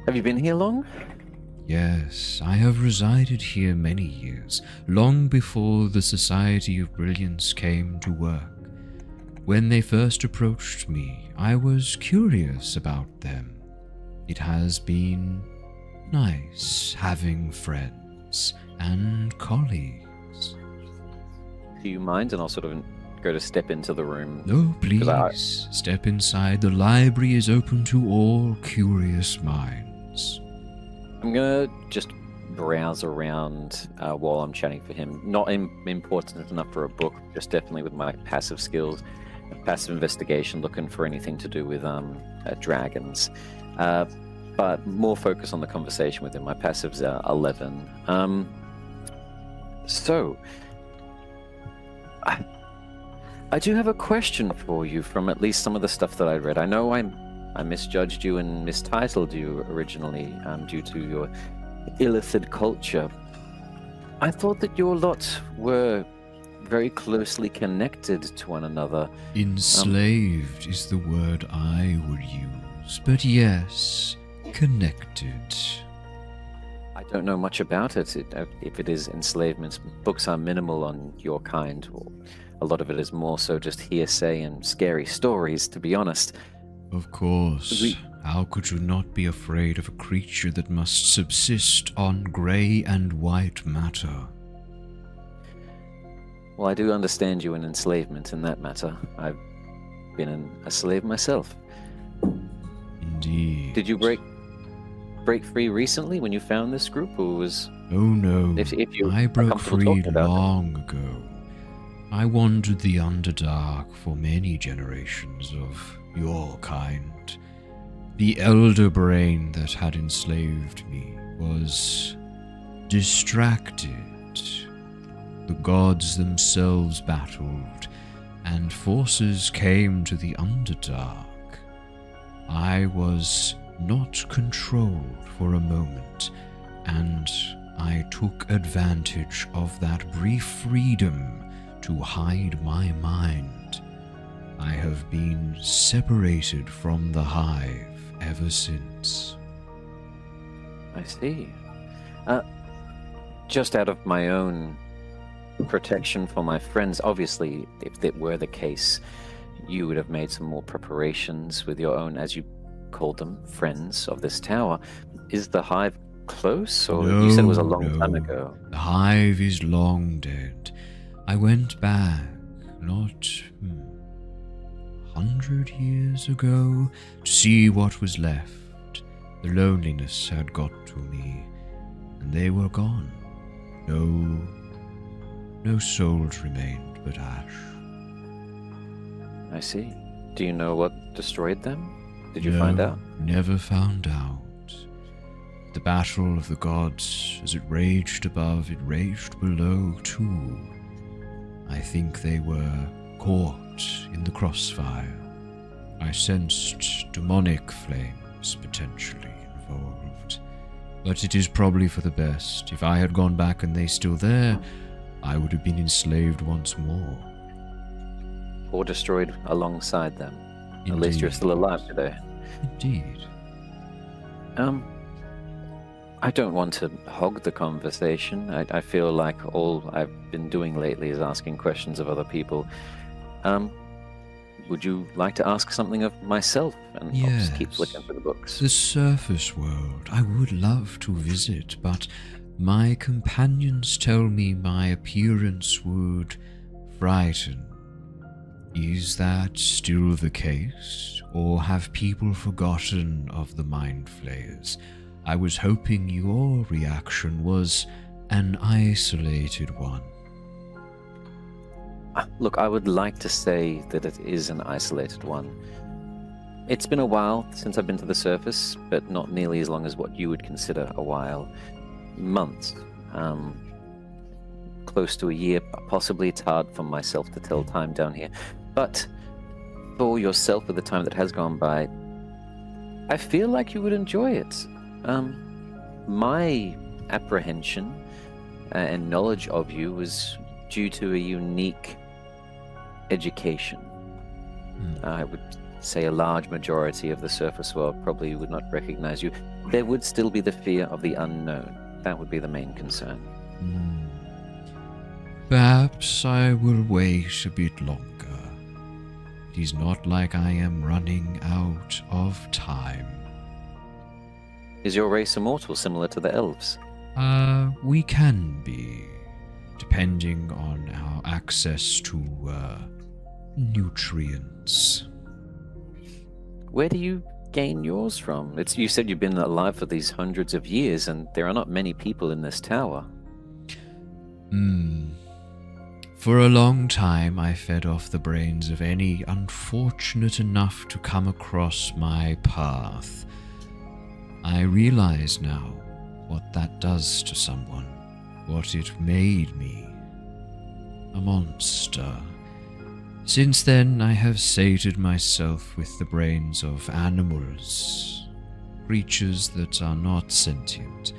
Have you been here long? Yes, I have resided here many years, long before the Society of Brilliance came to work. When they first approached me, I was curious about them. It has been nice having friends and colleagues. Do you mind? And I'll sort of go to step into the room. Oh, please, step inside. The library is open to all curious minds. I'm gonna just browse around while I'm chatting for him. Not important enough for a book, just definitely with my passive skills, passive investigation, looking for anything to do with dragons. But more focus on the conversation with him. My passive's 11. So, I do have a question for you from at least some of the stuff that I read. I know I misjudged you and mistitled you originally due to your Illithid culture. I thought that your lot were very closely connected to one another. Enslaved is the word I would use, but yes, connected. I don't know much about it. If it is enslavement, books are minimal on your kind. A lot of it is more so just hearsay and scary stories, to be honest. Of course. How could you not be afraid of a creature that must subsist on grey and white matter? Well, I do understand you in enslavement in that matter. I've been a slave myself. Indeed. Did you break free recently when you found this group, or was... Oh no, if you I broke free about long ago. I wandered the Underdark for many generations of your kind. The elder brain that had enslaved me was distracted. The gods themselves battled, and forces came to the Underdark. I was not controlled for a moment, and I took advantage of that brief freedom to hide my mind. I have been separated from the hive ever since. I see. Just out of my own protection for my friends, obviously, if that were the case, you would have made some more preparations with your own, as you called them, friends of this tower. Is the hive close, or you said it was a long time ago? The hive is long dead. I went back, not 100 years ago, to see what was left. The loneliness had got to me, and they were gone. No souls remained but ash. I see. Do you know what destroyed them? Did you find out? Never found out. The battle of the gods, as it raged above, it raged below too. I think they were caught in the crossfire. I sensed demonic flames potentially involved. But it is probably for the best. If I had gone back and they still there, I would have been enslaved once more. Or destroyed alongside them. Indeed. At least you're still alive today. Indeed. I don't want to hog the conversation. I feel like all I've been doing lately is asking questions of other people. Would you like to ask something of myself? And I'll just keep flicking through the books. The surface world. I would love to visit, but my companions tell me my appearance would frighten. Is that still the case? Or have people forgotten of the Mind Flayers? I was hoping your reaction was an isolated one. Look, I would like to say that it is an isolated one. It's been a while since I've been to the surface, but not nearly as long as what you would consider a while. Months. Close to a year, possibly. It's hard for myself to tell time down here. But for yourself, with the time that has gone by, I feel like you would enjoy it. My apprehension and knowledge of you was due to a unique education. I would say a large majority of the surface world probably would not recognize you. There would still be the fear of the unknown. That would be the main concern. Perhaps I will wait a bit longer. It is not like I am running out of time. Is your race immortal, similar to the elves? We can be, depending on our access to, nutrients. Where do you gain yours from? You said you've been alive for these hundreds of years, and there are not many people in this tower. For a long time, I fed off the brains of any unfortunate enough to come across my path. I realize now what that does to someone, what it made me. A monster. Since then, I have sated myself with the brains of animals, creatures that are not sentient.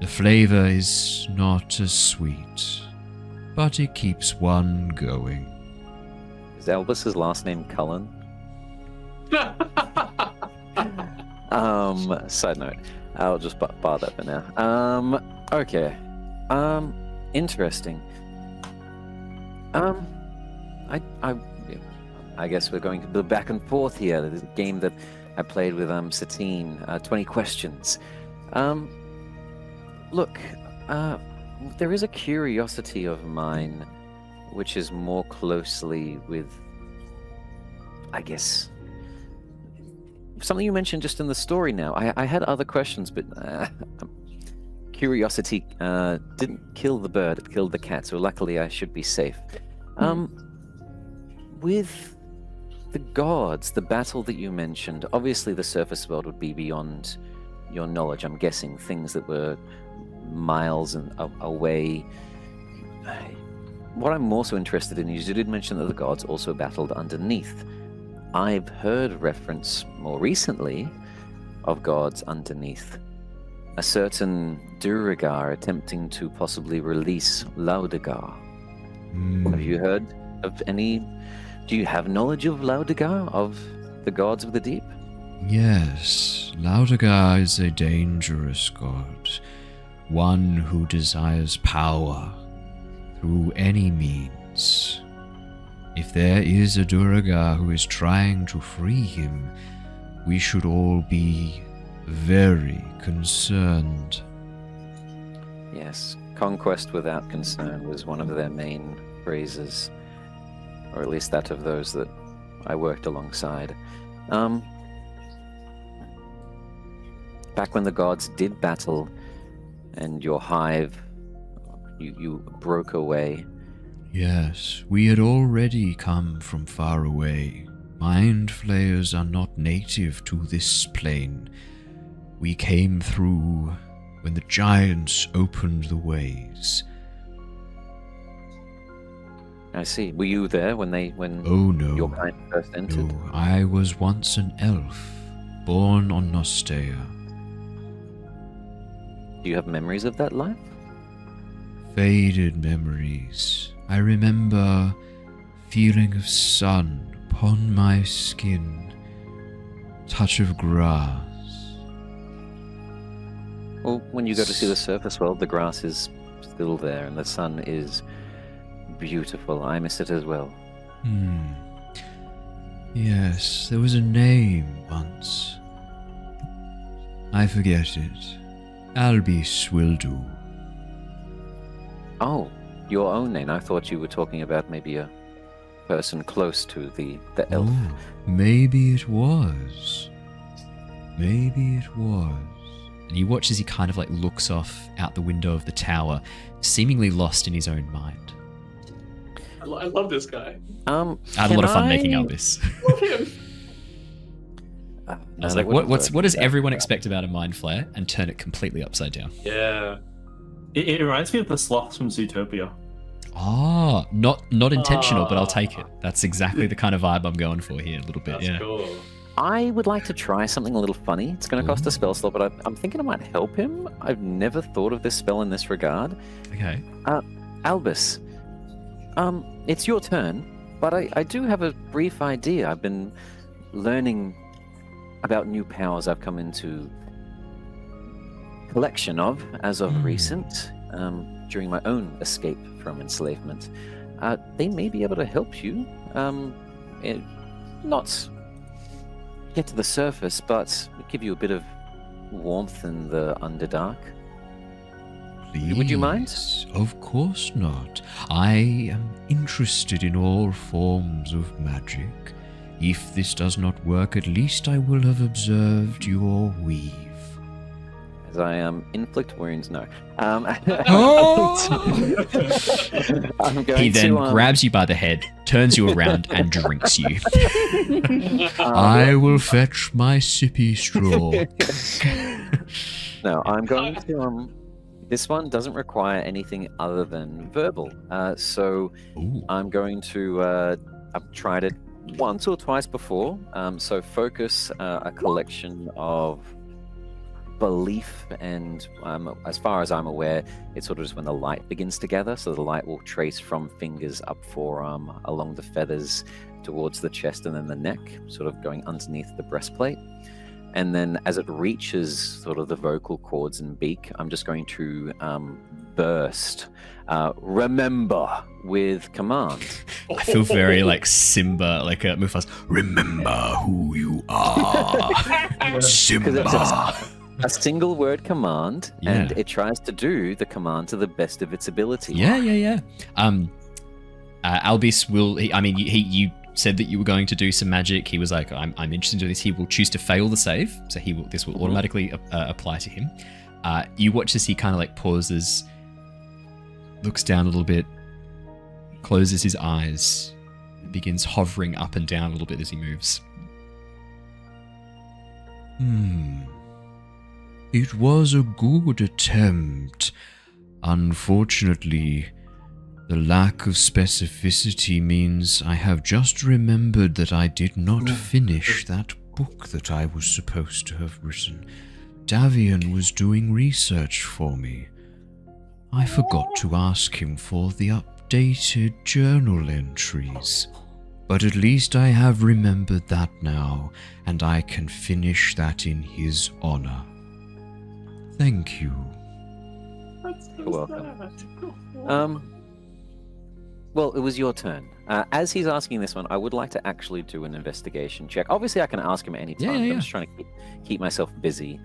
The flavor is not as sweet, but it keeps one going. Is Elvis's last name Cullen? Side note. I'll just bar that for now. Okay. Interesting. I guess we're going to go back and forth here. There's a game that I played with Satine, 20 questions. Look, there is a curiosity of mine which is more closely with, I guess, something you mentioned just in the story now. I had other questions, but curiosity didn't kill the bird, it killed the cat, so luckily I should be safe. With the gods, the battle that you mentioned, obviously the surface world would be beyond your knowledge. I'm guessing things that were miles away. What I'm more so interested in is you did mention that the gods also battled underneath. I've heard reference more recently of gods underneath. A certain Duragar attempting to possibly release Laudagar. Have you heard of any Do you have knowledge of Laudagar, of the gods of the deep? Yes, Laudagar is a dangerous god, one who desires power through any means. If there is a Duragar who is trying to free him, we should all be very concerned. Yes, conquest without concern was one of their main phrases, or at least that of those that I worked alongside. Back when the gods did battle and your hive, you broke away. Yes, we had already come from far away. Mind flayers are not native to this plane. We came through when the giants opened the ways. I see. Were you there when Oh no. your kind first entered? No, I was once an elf, born on Nostea. Do you have memories of that life? Faded memories. I remember feeling of sun upon my skin, touch of grass. Well, when you go to see the surface world, the grass is still there and the sun is beautiful. I miss it as well. Yes, there was a name once. I forget it. Albis will do. Oh, your own name. I thought you were talking about maybe a person close to the elf. Oh, maybe it was. Maybe it was. And you watch as he kind of like looks off out the window of the tower, seemingly lost in his own mind. I love this guy. I had a lot of fun making Albus. Love him. I was like, what does everyone expect about a mind flare? And turn it completely upside down. Yeah. It reminds me of the sloths from Zootopia. Ah, not intentional, but I'll take it. That's exactly the kind of vibe I'm going for here, a little bit. That's cool. I would like to try something a little funny. It's going to cost a spell slot, but I'm thinking it might help him. I've never thought of this spell in this regard. Okay. Albus, it's your turn, but I do have a brief idea. I've been learning about new powers I've come into collection of as of recent, during my own escape from enslavement. They may be able to help you, not get to the surface, but give you a bit of warmth in the Underdark. Please, Would you mind? Of course not. I am interested in all forms of magic. If this does not work, at least I will have observed your weave. As I inflict wounds, no. Oh! I'm going He then to, grabs you by the head, turns you around, and drinks you. I will fetch my sippy straw. No, I'm going to. This one doesn't require anything other than verbal. So Ooh. I'm going to. I've tried it once or twice before. So focus a collection of belief, and as far as I'm aware, it's sort of just when the light begins to gather. So the light will trace from fingers up forearm, along the feathers, towards the chest, and then the neck, sort of going underneath the breastplate. And then as it reaches sort of the vocal cords and beak, I'm just going to burst. Remember with command. I feel very like Simba, like Mufasa. Remember who you are, Simba. A single word command, Yeah. and it tries to do the command to the best of its ability. Yeah. Albus will. You said that you were going to do some magic. He was like, I'm interested in this. He will choose to fail the save, so this will automatically apply to him. You watch as he kind of like pauses, looks down a little bit, closes his eyes, begins hovering up and down a little bit as he moves. It was a good attempt. Unfortunately, the lack of specificity means I have just remembered that I did not finish that book that I was supposed to have written. Davian was doing research for me. I forgot to ask him for the updated journal entries. But at least I have remembered that now, and I can finish that in his honor. Thank you. You're welcome. Well, it was your turn. As he's asking this one, I would like to actually do an investigation check. Obviously, I can ask him at any time. Yeah. I'm just trying to keep myself busy.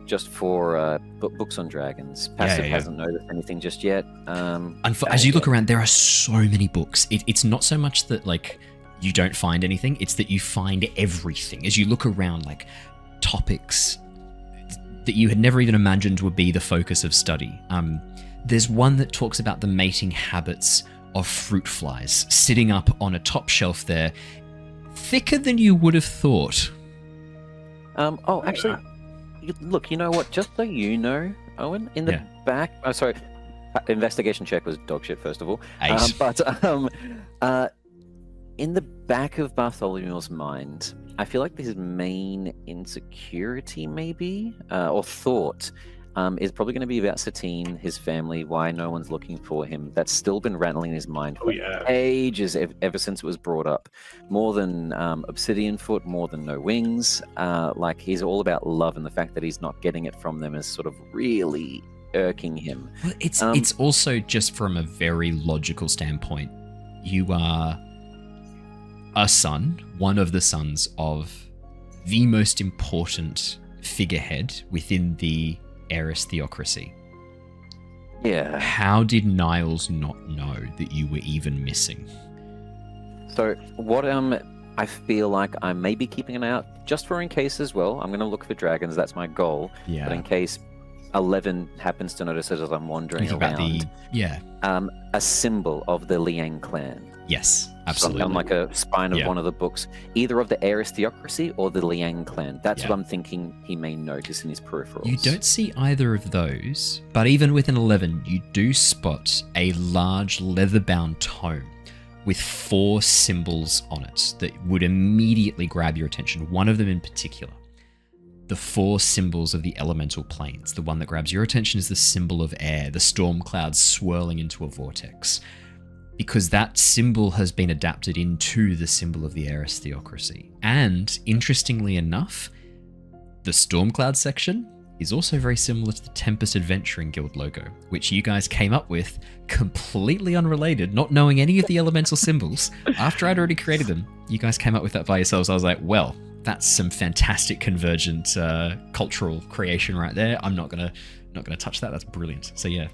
Just for books on dragons. Passive hasn't noticed anything just yet. As you look around, there are so many books. It's not so much that like you don't find anything; it's that you find everything. As you look around, like topics that you had never even imagined would be the focus of study. There's one that talks about the mating habits of fruit flies, sitting up on a top shelf there, thicker than you would have thought. Actually. Look, you know what? Just so you know, Owen, in the back... Oh, sorry. Investigation check was dog shit, first of all. In the back of Bartholomew's mind, I feel like his main insecurity, maybe, or thought, is probably going to be about Satine, his family, why no one's looking for him. That's still been rattling in his mind for ages, ever since it was brought up. More than Obsidian Foot, more than No Wings. Like, he's all about love, and the fact that he's not getting it from them is sort of really irking him. Well, it's also just from a very logical standpoint. You are a son, one of the sons of the most important figurehead within the Eris theocracy. Yeah. How did Niles not know that you were even missing? So what I feel like I may be keeping an eye out just for in case as well. I'm going to look for dragons. That's my goal. Yeah. But in case 11 happens to notice it as I'm wandering around. A symbol of the Liang clan. Yes, absolutely. On like a spine of one of the books, either of the Eris theocracy or the Liang clan. That's what I'm thinking he may notice in his peripherals. You don't see either of those, but even with an 11, you do spot a large leather-bound tome with 4 symbols on it that would immediately grab your attention. One of them in particular. The 4 symbols of the elemental planes. The one that grabs your attention is the symbol of air, the storm clouds swirling into a vortex. Because that symbol has been adapted into the symbol of the Eris theocracy. And, interestingly enough, the Stormcloud section is also very similar to the Tempest Adventuring Guild logo, which you guys came up with completely unrelated, not knowing any of the elemental symbols. After I'd already created them, you guys came up with that by yourselves. I was like, well, that's some fantastic convergent cultural creation right there. I'm not gonna touch that. That's brilliant. So yeah.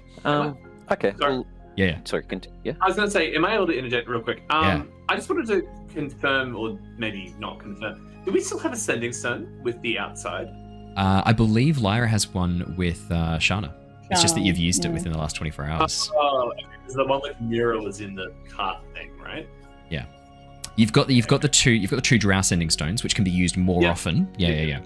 Okay. Sorry. Well, yeah. Sorry. Yeah. I was going to say, am I able to interject real quick? Yeah. I just wanted to confirm, or maybe not confirm. Do we still have a sending stone with the outside? I believe Lyra has one with Shana. It's just that you've used it within the last 24 hours. Oh, because the one with mural is in the cart thing, right? Yeah. You've got the two drow sending stones, which can be used more often. Yeah.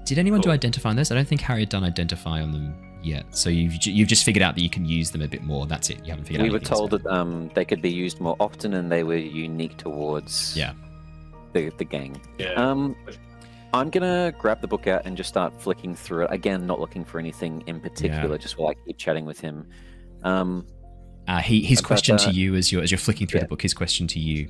Did anyone do identify on this? I don't think Harry had done identify on them yet. So you've just figured out that you can use them a bit more. That's it. You haven't figured out. We were told that they could be used more often, and they were unique towards the gang. Yeah. I'm gonna grab the book out and just start flicking through it again, not looking for anything in particular, just while I keep chatting with him. His question to you as you're flicking through the book. His question to you: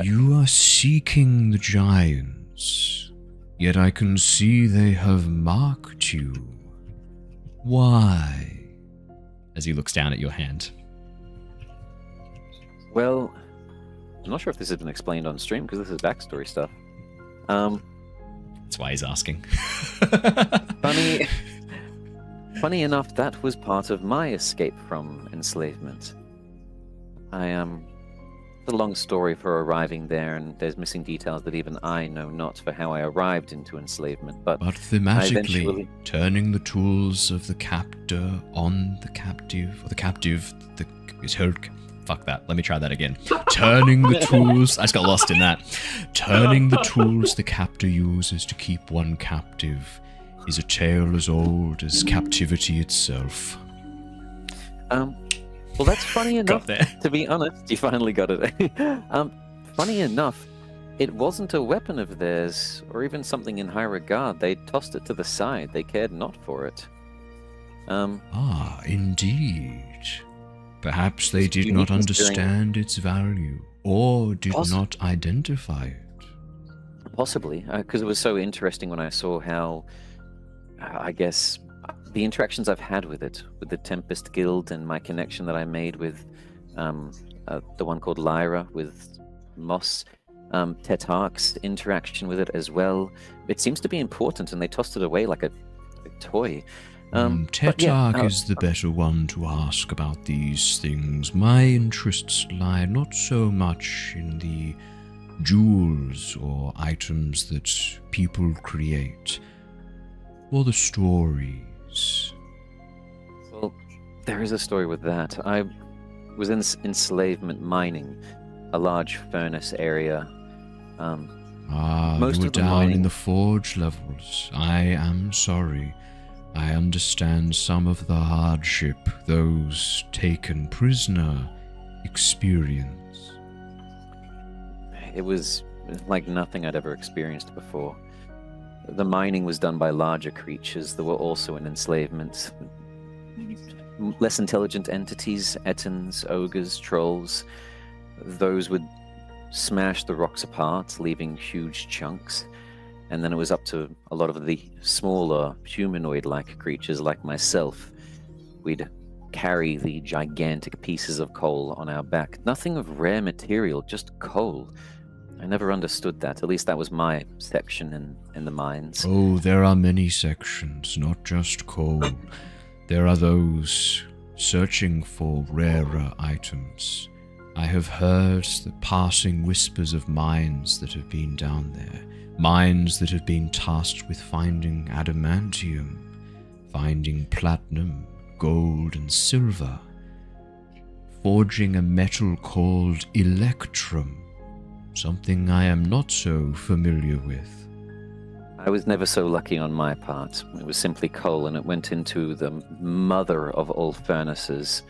You are seeking the giants, yet I can see they have marked you. Why? As he looks down at your hand. Well, I'm not sure if this has been explained on stream because this is backstory stuff. That's why he's asking. Funny enough, that was part of my escape from enslavement. It's a long story for arriving there, and there's missing details that even I know not for how I arrived into enslavement. But thematically, turning the tools of the captor on the captive, or the captive is held. Fuck that. Let me try that again. Turning the tools. I just got lost in that. Turning the tools the captor uses to keep one captive is a tale as old as captivity itself. Well, that's funny enough. To be honest, you finally got it. Funny enough, it wasn't a weapon of theirs, or even something in high regard. They tossed it to the side. They cared not for it. Indeed. Perhaps they did not understand its value, or did not identify it. Possibly, because it was so interesting when I saw how, I guess, the interactions I've had with it, with the Tempest Guild and my connection that I made with the one called Lyra, with Moss, Tetarch's interaction with it as well. It seems to be important, and they tossed it away like a toy. Tetarch is the better one to ask about these things. My interests lie not so much in the jewels or items that people create, or the stories. Well, there is a story with that. I was in enslavement mining, a large furnace area. You were down in the forge levels. I am sorry. I understand some of the hardship those taken prisoner experience. It was like nothing I'd ever experienced before. The mining was done by larger creatures that were also in enslavement. Less intelligent entities, ettins, ogres, trolls. Those would smash the rocks apart, leaving huge chunks. And then it was up to a lot of the smaller humanoid-like creatures like myself. We'd carry the gigantic pieces of coal on our back. Nothing of rare material, just coal. I never understood that. At least that was my section in the mines. Oh, there are many sections, not just coal. There are those searching for rarer items. I have heard the passing whispers of mines that have been down there. Mines that have been tasked with finding adamantium, finding platinum, gold and silver, forging a metal called electrum, something I am not so familiar with. I was never so lucky on my part. It was simply coal, and it went into the mother of all furnaces.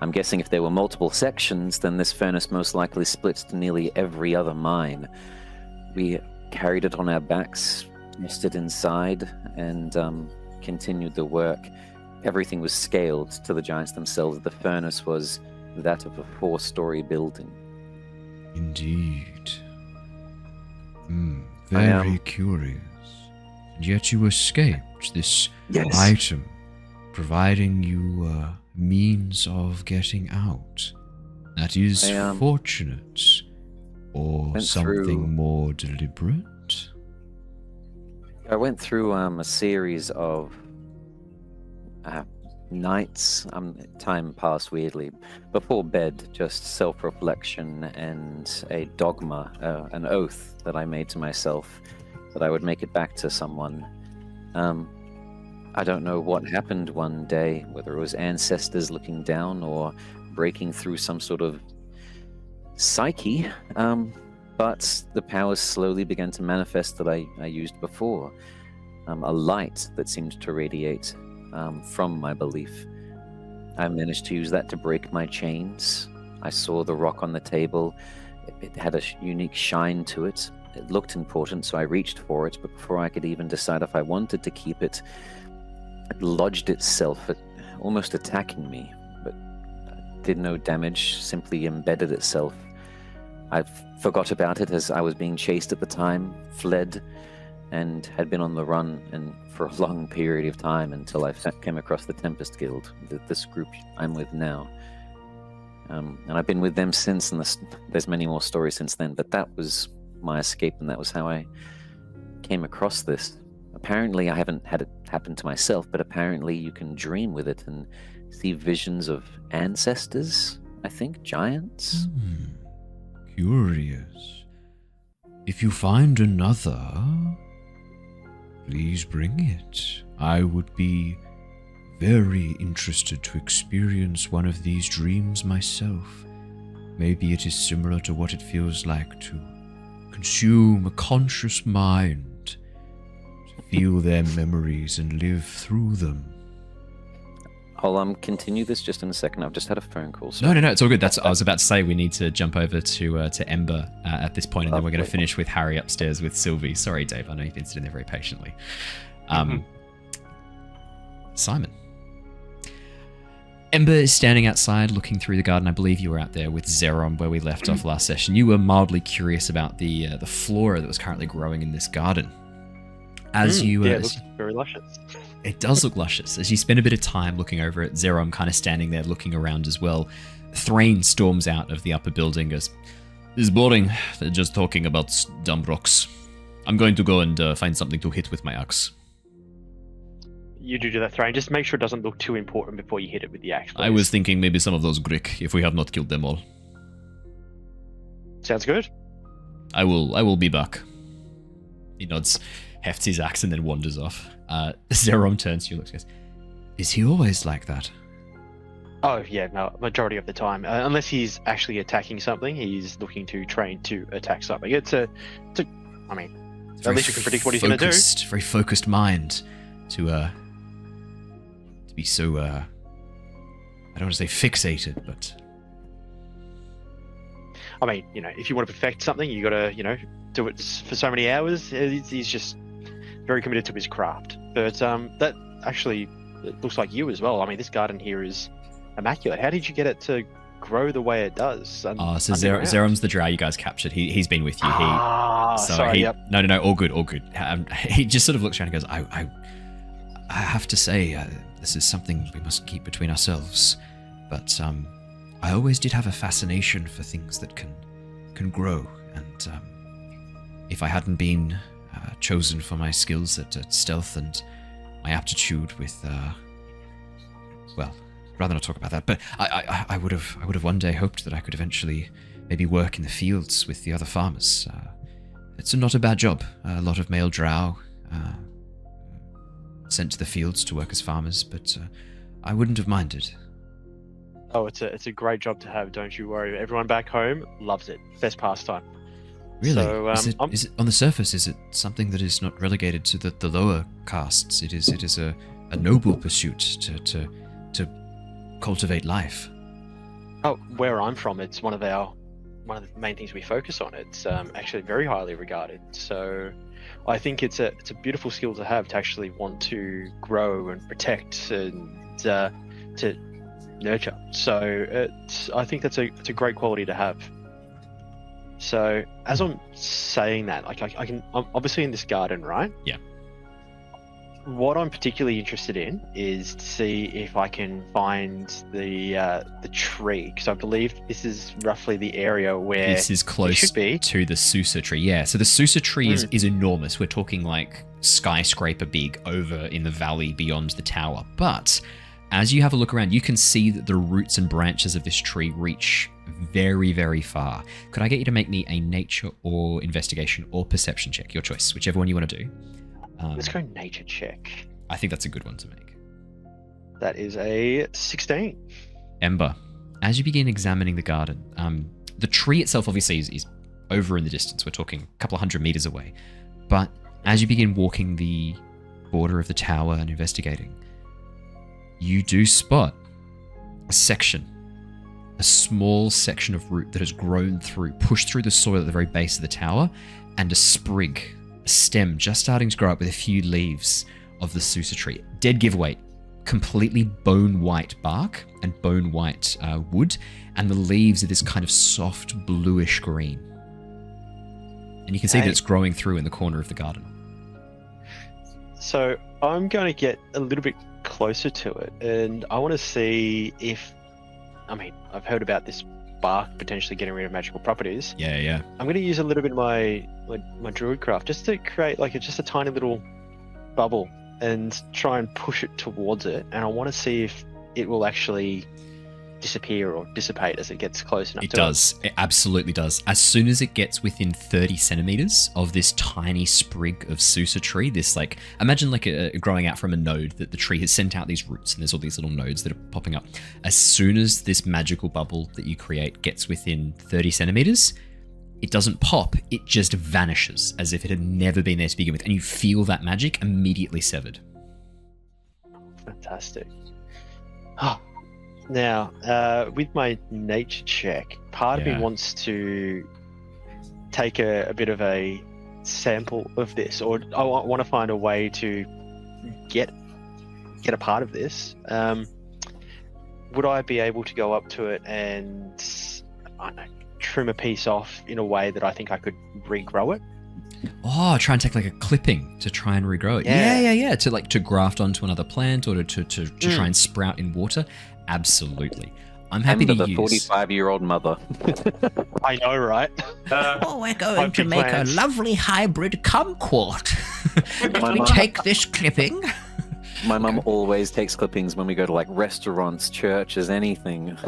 I'm guessing if there were multiple sections, then this furnace most likely split to nearly every other mine. We carried it on our backs, nested inside, and continued the work. Everything was scaled to the giants themselves. The furnace was that of a 4-story building. Indeed. Very curious. And yet you escaped this item, providing you a means of getting out. That is fortunate. Or something more deliberate? I went through a series of nights. Time passed weirdly. Before bed, just self-reflection and a dogma, an oath that I made to myself that I would make it back to someone. I don't know what happened one day, whether it was ancestors looking down or breaking through some sort of psyche, but the powers slowly began to manifest that I used before. A light that seemed to radiate from my belief. I managed to use that to break my chains. I saw the rock on the table. It had a unique shine to it. It looked important, so I reached for it, but before I could even decide if I wanted to keep it, it lodged itself, almost attacking me, but did no damage, simply embedded itself. I forgot about it as I was being chased at the time, fled, and had been on the run and for a long period of time until I came across the Tempest Guild, this group I'm with now. And I've been with them since, and there's many more stories since then, but that was my escape, and that was how I came across this. Apparently, I haven't had it happen to myself, but apparently you can dream with it and see visions of ancestors, I think, giants. Curious. If you find another, please bring it. I would be very interested to experience one of these dreams myself. Maybe it is similar to what it feels like to consume a conscious mind, to feel their memories and live through them. I'll continue this just in a second. I've just had a phone call. So. No, it's all good. I was about to say we need to jump over to Ember at this point, and then we're going to finish with Harry upstairs with Sylvie. Sorry, Dave. I know you've been sitting there very patiently. Simon. Ember is standing outside looking through the garden. I believe you were out there with Zerom where we left off last session. You were mildly curious about the flora that was currently growing in this garden. As you, it looks very luscious. It does look luscious. As you spend a bit of time looking over it, Zerom kind of standing there looking around as well. Threign storms out of the upper building, goes, "This is boring. They're just talking about dumb rocks. I'm going to go and find something to hit with my axe." You do that, Threign. Just make sure it doesn't look too important before you hit it with the axe. I was thinking maybe some of those Grick, if we have not killed them all. Sounds good. I will be back. He nods, hefts his axe, and then wanders off. Zerom turns to you and looks, goes, "Is he always like that?" Oh, yeah, no, majority of the time. Unless he's actually attacking something, he's looking to train to attack something. At least you can predict what he's going to do. Very focused mind to be so, I don't want to say fixated, but... I mean, if you want to perfect something, you got to, do it for so many hours. He's just very committed to his craft. But that actually it looks like you as well. I mean, this garden here is immaculate. How did you get it to grow the way it does? So Zerom's the drow you guys captured. He's been with you. Yep. No, all good. He just sort of looks around and goes, I have to say, this is something we must keep between ourselves, but I always did have a fascination for things that can grow, and if I hadn't been chosen for my skills at stealth and my aptitude with, well, rather not talk about that, but I would have one day hoped that I could eventually maybe work in the fields with the other farmers. It's not a bad job. A lot of male drow sent to the fields to work as farmers, but I wouldn't have minded. Oh, it's a great job to have, don't you worry. Everyone back home loves it. Best pastime. Really? So, is it on the surface? Is it something that is not relegated to the lower castes? It is a noble pursuit to cultivate life. Oh, where I'm from, it's one of the main things we focus on. It's actually very highly regarded. So I think it's a beautiful skill to have, to actually want to grow and protect and to nurture. So I think that's a great quality to have. So as I'm saying that, I'm obviously in this garden, right? Yeah. What I'm particularly interested in is to see if I can find the tree, because I believe this is roughly the area where this is close to the Susa tree. Yeah, so the Susa tree is enormous. We're talking like skyscraper big over in the valley beyond the tower. But as you have a look around, you can see that the roots and branches of this tree reach very, very far. Could I get you to make me a nature or investigation or perception check? Your choice, whichever one you want to do. Let's go nature check. I think that's a good one to make. That is a 16. Ember, as you begin examining the garden, the tree itself obviously is over in the distance. We're talking a couple of 100 meters away. But as you begin walking the border of the tower and investigating, you do spot a small section of root that has grown through, pushed through the soil at the very base of the tower, and a sprig, a stem just starting to grow up with a few leaves of the Susa tree. Dead giveaway, completely bone white bark and bone white wood, and the leaves are this kind of soft bluish green. And you can see that it's growing through in the corner of the garden. So I'm going to get a little bit closer to it, and I want to see if, I've heard about this bark potentially getting rid of magical properties. Yeah. I'm going to use a little bit of my druid craft just to create just a tiny little bubble and try and push it towards it, and I want to see if it will actually disappear or dissipate as it gets close enough. It absolutely does. As soon as it gets within 30 centimeters of this tiny sprig of Susa tree, this imagine growing out from a node that the tree has sent out these roots, and there's all these little nodes that are popping up. As soon as this magical bubble that you create gets within 30 centimeters, it doesn't pop, it just vanishes as if it had never been there to begin with, and you feel that magic immediately severed. Fantastic. Now, with my nature check, part of me wants to take a bit of a sample of this, or I want to find a way to get a part of this. would I be able to go up to it and I don't know, trim a piece off in a way that I think I could regrow it? Oh, try and take like a clipping to try and regrow it. Yeah. To graft onto another plant or to try and sprout in water. Absolutely. I'm happy Ember, to the use 45-year-old mother. I know, right? we're going to make a lovely hybrid kumquat. My mum- take this clipping? My mum always takes clippings when we go to like restaurants, churches, anything.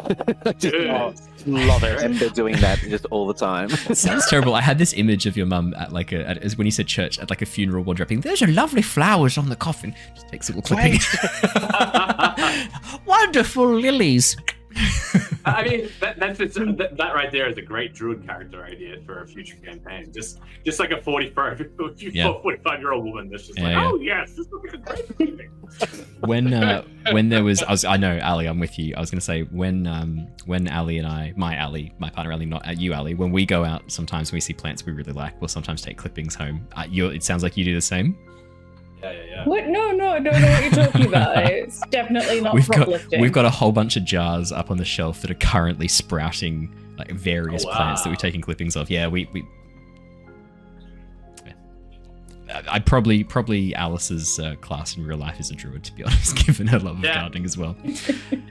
Love it. Ember doing that just all the time. It sounds terrible. I had this image of your mum at like when you said church, at like a funeral while dropping, there's a lovely flowers on the coffin. Just takes a little clipping. Wonderful lilies. I mean, that right there is a great druid character idea for a future campaign. Just like a 45-year-old woman that's just oh yes, this would be a great thing. When there was, I know, Ali, I'm with you. I was going to say when Ali and I, my partner Ali, not you, Ali, when we go out, sometimes when we see plants we really like, we'll sometimes take clippings home. It sounds like you do the same. Yeah. What? No, I don't know what you're talking about. It's definitely not uplifting. We've got a whole bunch of jars up on the shelf that are currently sprouting like various plants that we're taking clippings of. Yeah, I probably Alice's class in real life is a druid, to be honest, given her love of gardening as well.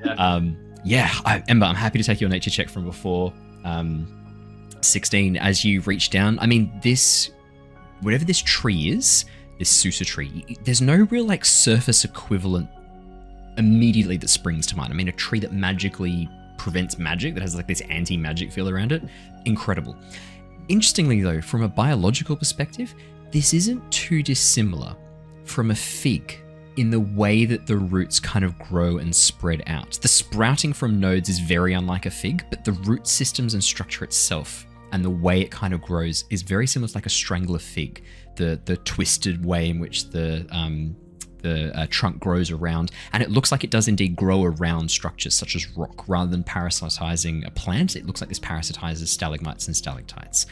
Ember, I'm happy to take your nature check from before. 16, as you reach down. I mean, whatever this tree is, this Susa tree, there's no real like surface equivalent immediately that springs to mind. I mean, a tree that magically prevents magic, that has like this anti-magic feel around it. Incredible. Interestingly though, from a biological perspective, this isn't too dissimilar from a fig in the way that the roots kind of grow and spread out. The sprouting from nodes is very unlike a fig, but the root systems and structure itself and the way it kind of grows is very similar to like a strangler fig. The twisted way in which the trunk grows around, and it looks like it does indeed grow around structures such as rock. Rather than parasitizing a plant, it looks like this parasitizes stalagmites and stalactites.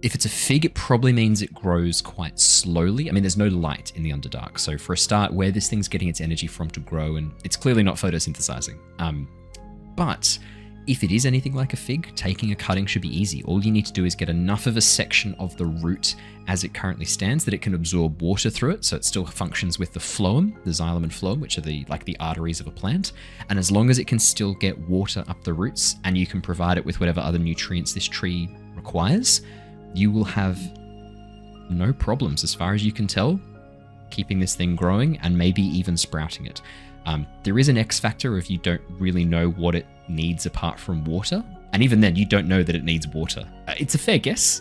If it's a fig, it probably means it grows quite slowly. I mean, there's no light in the Underdark, so for a start, where this thing's getting its energy from to grow, and it's clearly not photosynthesizing. But if it is anything like a fig, taking a cutting should be easy. All you need to do is get enough of a section of the root as it currently stands that it can absorb water through it, so it still functions with the phloem, the xylem and phloem, which are the arteries of a plant. And as long as it can still get water up the roots, and you can provide it with whatever other nutrients this tree requires, you will have no problems, as far as you can tell, keeping this thing growing and maybe even sprouting it. There is an X factor if you don't really know what it needs apart from water. And even then, you don't know that it needs water. It's a fair guess,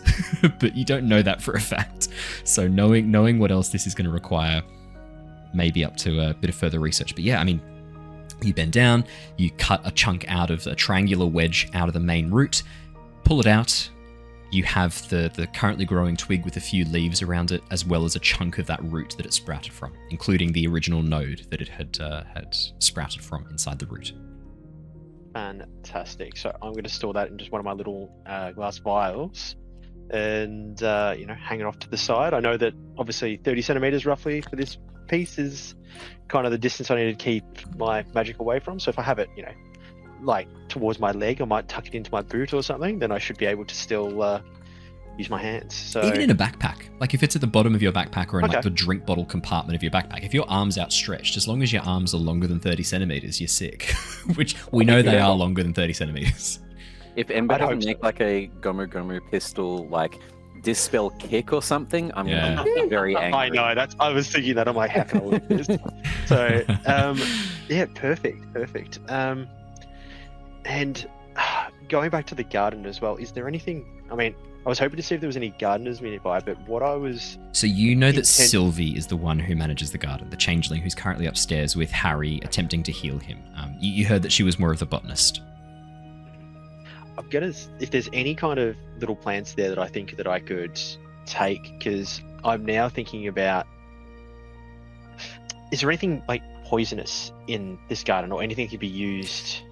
but you don't know that for a fact. So knowing what else this is going to require may be up to a bit of further research. But yeah, I mean, you bend down, you cut a chunk out of a triangular wedge out of the main root, pull it out. You have the currently growing twig with a few leaves around it, as well as a chunk of that root that it sprouted from, including the original node that it had sprouted from inside the root. Fantastic. So I'm going to store that in just one of my little glass vials and, hang it off to the side. I know that obviously 30 centimeters roughly for this piece is kind of the distance I need to keep my magic away from. So if I have it, like towards my leg, I might tuck it into my boot or something, then I should be able to still use my hands. So even in a backpack, like if it's at the bottom of your backpack or in like the drink bottle compartment of your backpack, if your arms outstretched, as long as your arms are longer than 30 centimeters, you're sick. Which we know they are longer than 30 centimeters. If Ember doesn't make like a Gomu Gomu pistol, like dispel kick or something, I'm gonna be very angry. I know, I was thinking that. I'm like, how can I look this? So perfect. And going back to the garden as well, is there anything, I mean, I was hoping to see if there was any gardeners nearby, but what I was... So you know that Sylvie is the one who manages the garden, the changeling who's currently upstairs with Harry attempting to heal him. You heard that she was more of the botanist. I'm gonna, if there's any kind of little plants there that I think that I could take, because I'm now thinking about, is there anything like poisonous in this garden or anything that could be used?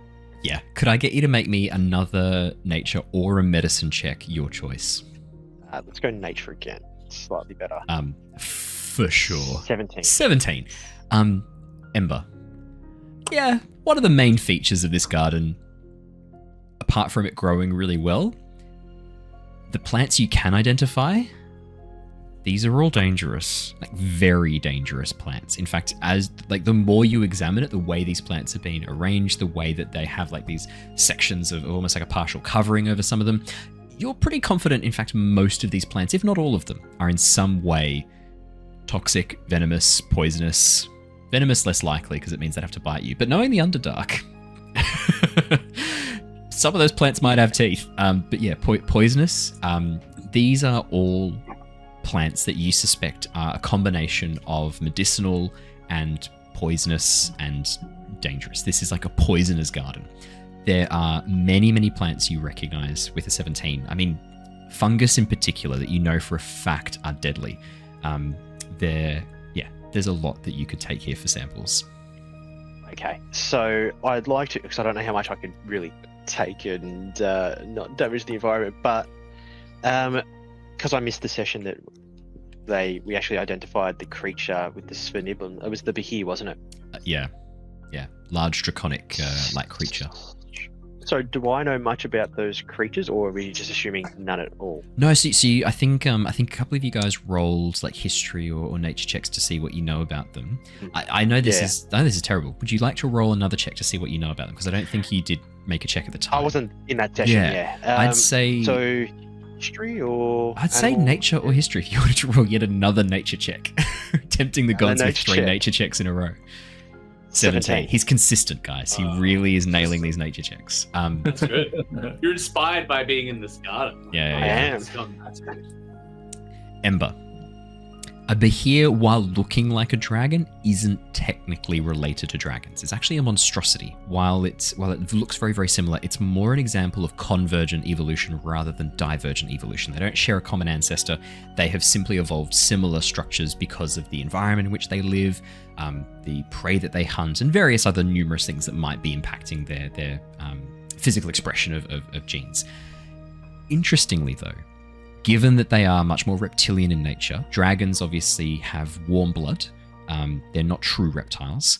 Yeah. Could I get you to make me another nature or a medicine check? Your choice. Let's go nature again. Slightly better. For sure. 17. 17. Ember, yeah, one of the main features of this garden, apart from it growing really well, the plants you can identify, these are all dangerous, like very dangerous plants. In fact, as like the more you examine it, the way these plants have been arranged, the way that they have like these sections of almost like a partial covering over some of them, you're pretty confident, in fact, most of these plants, if not all of them, are in some way toxic, venomous, poisonous. Venomous less likely because it means they'd have to bite you. But knowing the Underdark, some of those plants might have teeth. But yeah, poisonous. These are all plants that you suspect are a combination of medicinal and poisonous and dangerous. This is like a poisoner's garden. There are many, many plants you recognize with a 17. I mean, fungus in particular that you know for a fact are deadly. There's a lot that you could take here for samples. Okay, so I'd like to, because I don't know how much I could really take and not damage the environment, but because I missed the session that we actually identified the creature with the Svenibum. It was the Behir, wasn't it? Yeah, large draconic like creature. So do I know much about those creatures, or are we just assuming none at all? No, see, I think a couple of you guys rolled like history or nature checks to see what you know about them. I know this is terrible. Would you like to roll another check to see what you know about them? Because I don't think you did make a check at the time. I wasn't in that session. Yeah. I'd say so. History or I'd say nature or history if you wanted to roll yet another nature check. Tempting the gods with 3 nature checks in a row. 17. He's consistent, guys. He really is nailing these nature checks. That's good. You're inspired by being in this garden. Yeah. I am. That's good. Ember. A Behir, while looking like a dragon, isn't technically related to dragons. It's actually a monstrosity. While it looks very, very similar, it's more an example of convergent evolution rather than divergent evolution. They don't share a common ancestor. They have simply evolved similar structures because of the environment in which they live, the prey that they hunt, and various other numerous things that might be impacting their physical expression of genes. Interestingly, though, given that they are much more reptilian in nature, dragons obviously have warm blood. They're not true reptiles.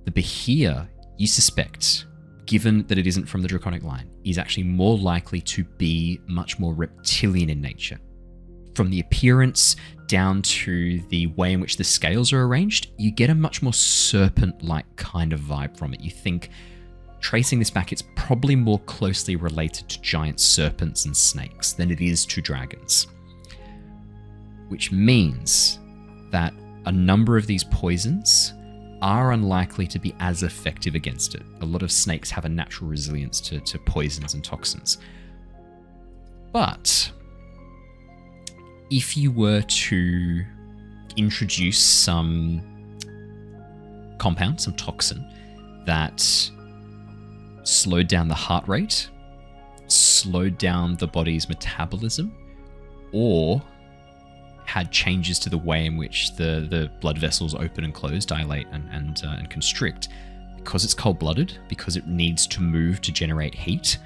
The Behir, you suspect, given that it isn't from the draconic line, is actually more likely to be much more reptilian in nature. From the appearance down to the way in which the scales are arranged, you get a much more serpent-like kind of vibe from it. You think, tracing this back, it's probably more closely related to giant serpents and snakes than it is to dragons. Which means that a number of these poisons are unlikely to be as effective against it. A lot of snakes have a natural resilience to poisons and toxins. But if you were to introduce some compound, some toxin, that slowed down the heart rate, slowed down the body's metabolism, or had changes to the way in which the blood vessels open and close, dilate and constrict, because it's cold-blooded, because it needs to move to generate heat,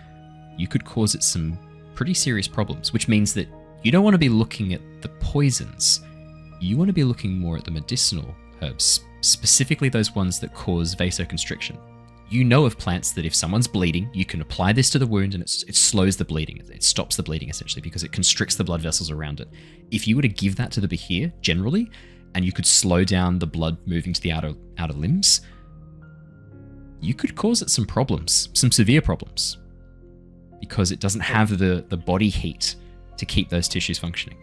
you could cause it some pretty serious problems, which means that you don't want to be looking at the poisons. You want to be looking more at the medicinal herbs, specifically those ones that cause vasoconstriction. You know of plants that if someone's bleeding, you can apply this to the wound and it slows the bleeding. It stops the bleeding essentially because it constricts the blood vessels around it. If you were to give that to the Behir generally, and you could slow down the blood moving to the outer limbs, you could cause it some problems, some severe problems, because it doesn't have the body heat to keep those tissues functioning.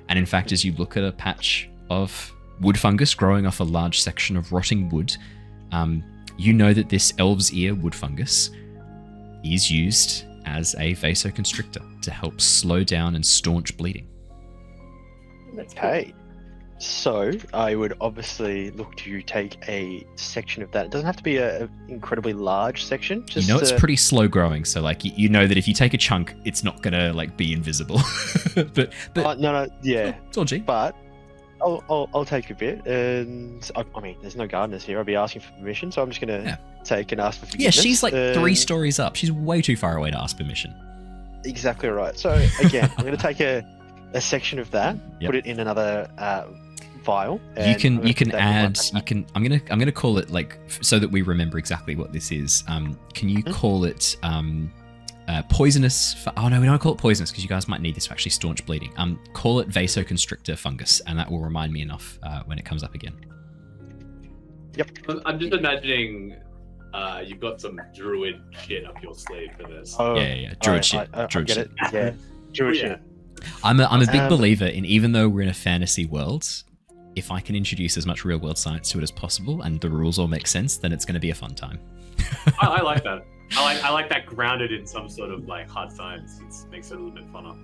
And in fact, as you look at a patch of wood fungus growing off a large section of rotting wood, you know that this elf's ear wood fungus is used as a vasoconstrictor to help slow down and staunch bleeding. Okay. So I would obviously look to take a section of that. It doesn't have to be an incredibly large section. Just it's pretty slow growing, so like you know that if you take a chunk, it's not gonna like be invisible. but no, yeah, it's all G. But I'll take a bit, and I mean, there's no gardeners here. I'll be asking for permission, so I'm just gonna take and ask for forgiveness. Yeah, she's like 3 stories up. She's way too far away to ask permission. Exactly right. So again, I'm gonna take a section of that, put it in another file. You can add. I'm gonna call it like so that we remember exactly what this is. Can you call it poisonous? Oh no, we don't call it poisonous because you guys might need this to actually staunch bleeding. Call it vasoconstrictor fungus, and that will remind me enough when it comes up again. Yep. I'm just imagining you've got some druid shit up your sleeve for this. Oh, Yeah. Druid shit. I Druid get shit. it. Yeah. Druid Yeah. shit. I'm a big believer in, even though we're in a fantasy world, if I can introduce as much real world science to it as possible and the rules all make sense, then it's going to be a fun time. I like that. I like that grounded in some sort of like hard science. It makes it a little bit funner.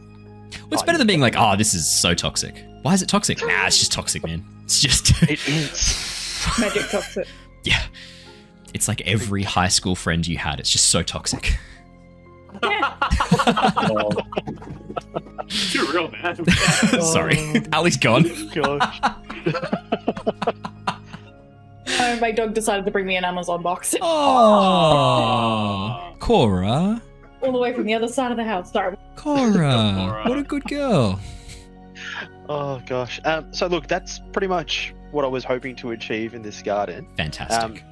Well, it's better than being like, oh, this is so toxic. Why is it toxic? Nah, it's just toxic, man. It's just... It is. Magic toxic. Yeah. It's like every high school friend you had. It's just so toxic. Too real, man. Sorry. Ali's gone. Gosh. My dog decided to bring me an Amazon box. Oh, Cora. All the way from the other side of the house. Sorry. Cora. What a good girl. Oh gosh. So look, that's pretty much what I was hoping to achieve in this garden. Fantastic.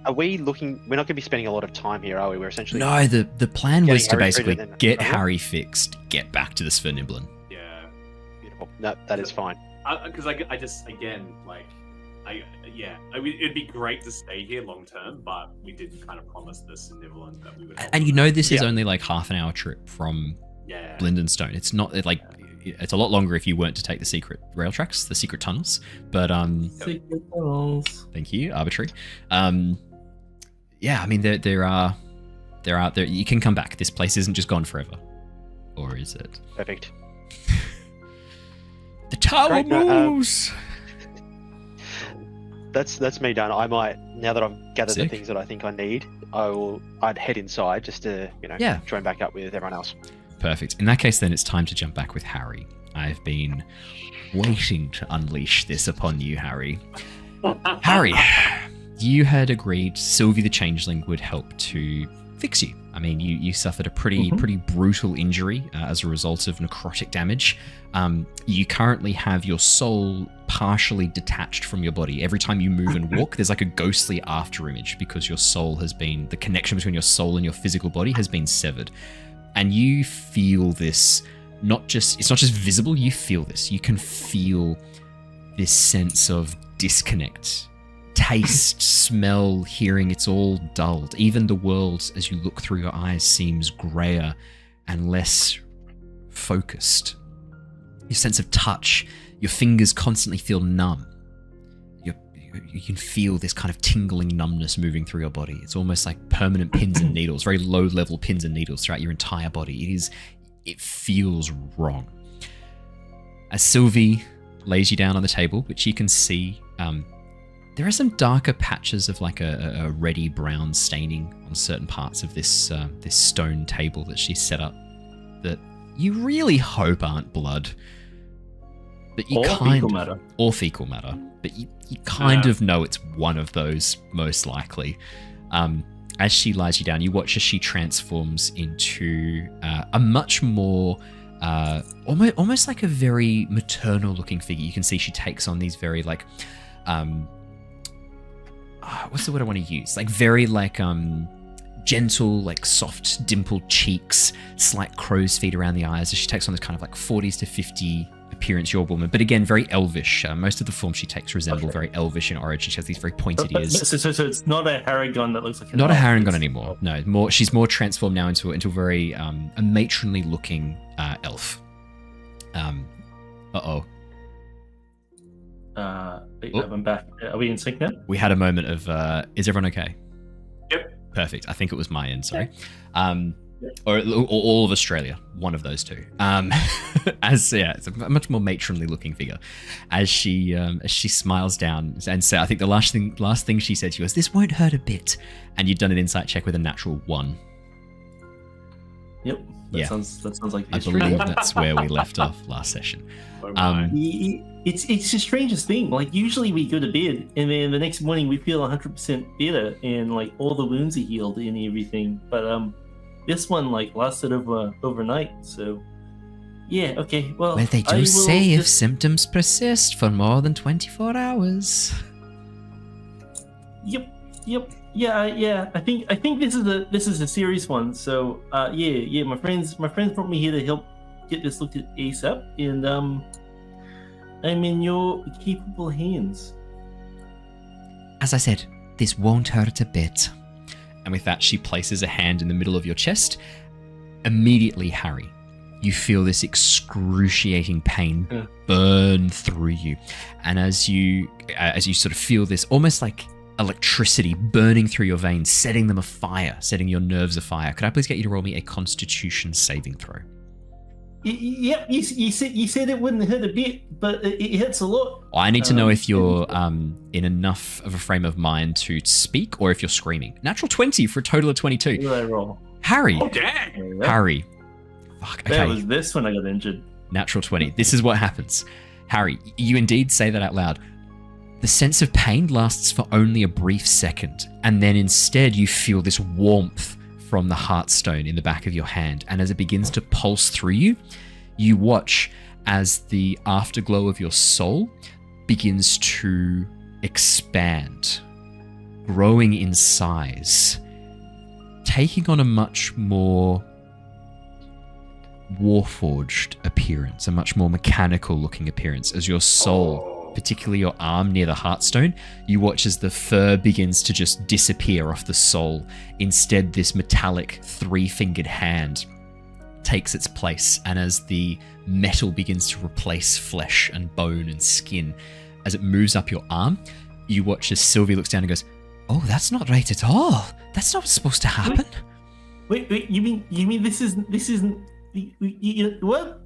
Are we looking? We're not going to be spending a lot of time here, are we? We're essentially No, the plan was to Harry basically treated and- get Harry fixed, get back to the Sverniblin. Yeah. beautiful. No, that is fine. Because I just again like it'd be great to stay here long term, but we did kind of promise this in Neverland that we would. And you know this is only like half an hour trip from Yeah. Blindenstone. It's not like it's a lot longer if you weren't to take the secret rail tracks, the secret tunnels. But Secret tunnels. thank you, arbitrary. Yeah, I mean there are you can come back. This place isn't just gone forever, or is it? Perfect. The tower Great, no, moves. That's me done. I might, now that I've gathered Sick. the things that I think I need, I'd head inside just to join back up with everyone else. Perfect. In that case, then it's time to jump back with Harry. I've been waiting to unleash this upon you, Harry. Harry, you had agreed Sylvie the Changeling would help to fix you. I mean, you suffered a pretty brutal injury as a result of necrotic damage. You currently have your soul partially detached from your body. Every time you move and walk, there's like a ghostly after image because your soul has been, the connection between your soul and your physical body has been severed. And you feel this, it's not just visible, you feel this. You can feel this sense of disconnect. Taste, smell, hearing, it's all dulled. Even the world, as you look through your eyes, seems grayer and less focused. Your sense of touch, your fingers constantly feel numb. You can feel this kind of tingling numbness moving through your body. It's almost like permanent pins and needles, very low-level pins and needles throughout your entire body. It feels wrong. As Sylvie lays you down on the table, which you can see, there are some darker patches of like a reddy brown staining on certain parts of this this stone table that she set up that you really hope aren't blood. But you Fecal matter. Or fecal matter. But you kind of know it's one of those, most likely. As she lies you down, you watch as she transforms into a much more, almost like a very maternal looking figure. You can see she takes on these very like, what's the word I want to use? Like very like gentle, like soft dimpled cheeks, slight crow's feet around the eyes as she takes on this kind of like 40s to 50 appearance, your woman, but again very elvish. Most of the forms she takes resemble very elvish in origin. She has these very pointed ears. So it's not a Harrengon that looks like not a Harrengon anymore. No, she's more transformed now into a very a matronly looking elf. I'm back. Are we in sync now? We had a moment of is everyone okay? Yep. Perfect. I think it was my end, sorry. Or all of Australia, one of those two. It's a much more matronly looking figure. As she smiles down and so I think the last thing she said to you was, "This won't hurt a bit," and you'd done an insight check with a natural 1. Yep. That sounds like I believe that's where we left off last session. It's the strangest thing. Like usually we go to bed and then the next morning we feel 100% better and like all the wounds are healed and everything. But this one like lasted overnight, so Yeah, okay. Well, Well, they I do will say if just- symptoms persist for more than 24 hours. Yep. Yeah. I think this is a serious one. So, yeah. My friends brought me here to help get this looked at ASAP, and I'm in your capable hands. As I said, this won't hurt a bit. And with that, she places a hand in the middle of your chest. Immediately, Harry, you feel this excruciating pain burn through you. And as you sort of feel this almost like electricity burning through your veins, setting them afire, setting your nerves afire, could I please get you to roll me a Constitution saving throw? Yep, you said it wouldn't hurt a bit, but it hurts a lot. I need to know if you're in enough of a frame of mind to speak or if you're screaming. Natural 20 for a total of 22. What did I roll? Harry. Oh, dang! Harry. Fuck, okay. That was this when I got injured. Natural 20. This is what happens. Harry, you indeed say that out loud. The sense of pain lasts for only a brief second, and then instead you feel this warmth from the heartstone in the back of your hand, and as it begins to pulse through you, you watch as the afterglow of your soul begins to expand, growing in size, taking on a much more warforged appearance, a much more mechanical looking appearance as your soul, particularly your arm near the heartstone, you watch as the fur begins to just disappear off the soul. Instead, this metallic three-fingered hand takes its place, and as the metal begins to replace flesh and bone and skin, as it moves up your arm, you watch as Sylvie looks down and goes, "Oh, that's not right at all. That's not what's supposed to happen." Wait, you mean this isn't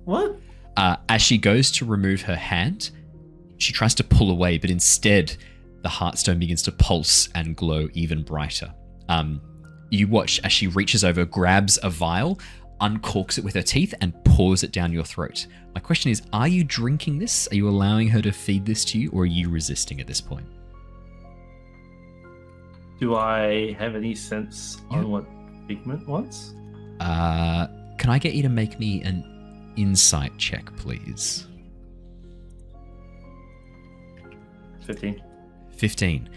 what? As she goes to remove her hand, she tries to pull away, but instead the heartstone begins to pulse and glow even brighter. You watch as she reaches over, grabs a vial, uncorks it with her teeth, and pours it down your throat. My question is, are you drinking this? Are you allowing her to feed this to you, or are you resisting at this point? Do I have any sense on what Figment wants? Can I get you to make me an insight check, please? 15.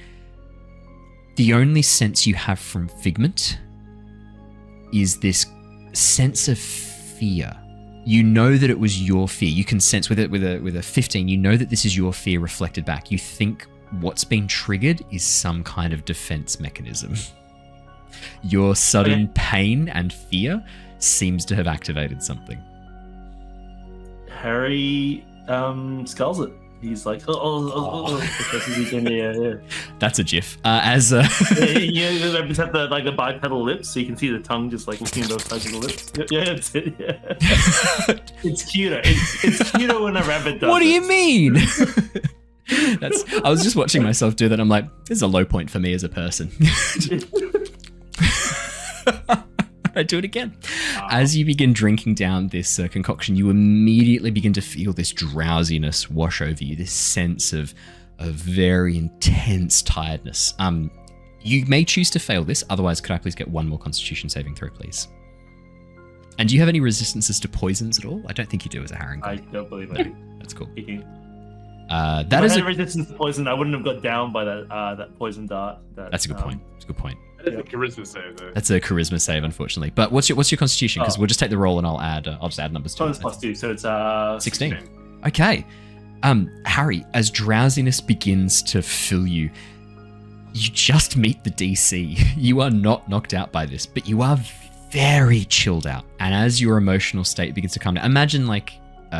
The only sense you have from Figment is this sense of fear. You know that it was your fear. You can sense with a 15, you know that this is your fear reflected back. You think what's been triggered is some kind of defense mechanism. Your sudden pain and fear seems to have activated something. Harry skulls it. He's like, yeah. That's a GIF. Yeah, they just have the bipedal lips, so you can see the tongue just like looking at both sides of the lips. Yeah, that's it. Yeah. It's cuter. It's cuter when a rabbit does. What do you mean? I was just watching myself do that. I'm like, this is a low point for me as a person. I do it again. As you begin drinking down this concoction, you immediately begin to feel this drowsiness wash over you, this sense of very intense tiredness. You may choose to fail this, otherwise could I please get one more Constitution saving throw, please? And do you have any resistances to poisons at all? I don't think you do as a Harrengon. I don't believe I do. That's cool. That is a resistance to poison. I wouldn't have got down by that poison dart. That's a good point. That's a good point. That's a charisma save, though. That's a charisma save, unfortunately. But what's your Constitution? Because we'll just take the roll and I'll just add numbers to it. Plus 2, so it's 16. Okay. Harry, as drowsiness begins to fill you, you just meet the DC. You are not knocked out by this, but you are very chilled out. And as your emotional state begins to come down, imagine like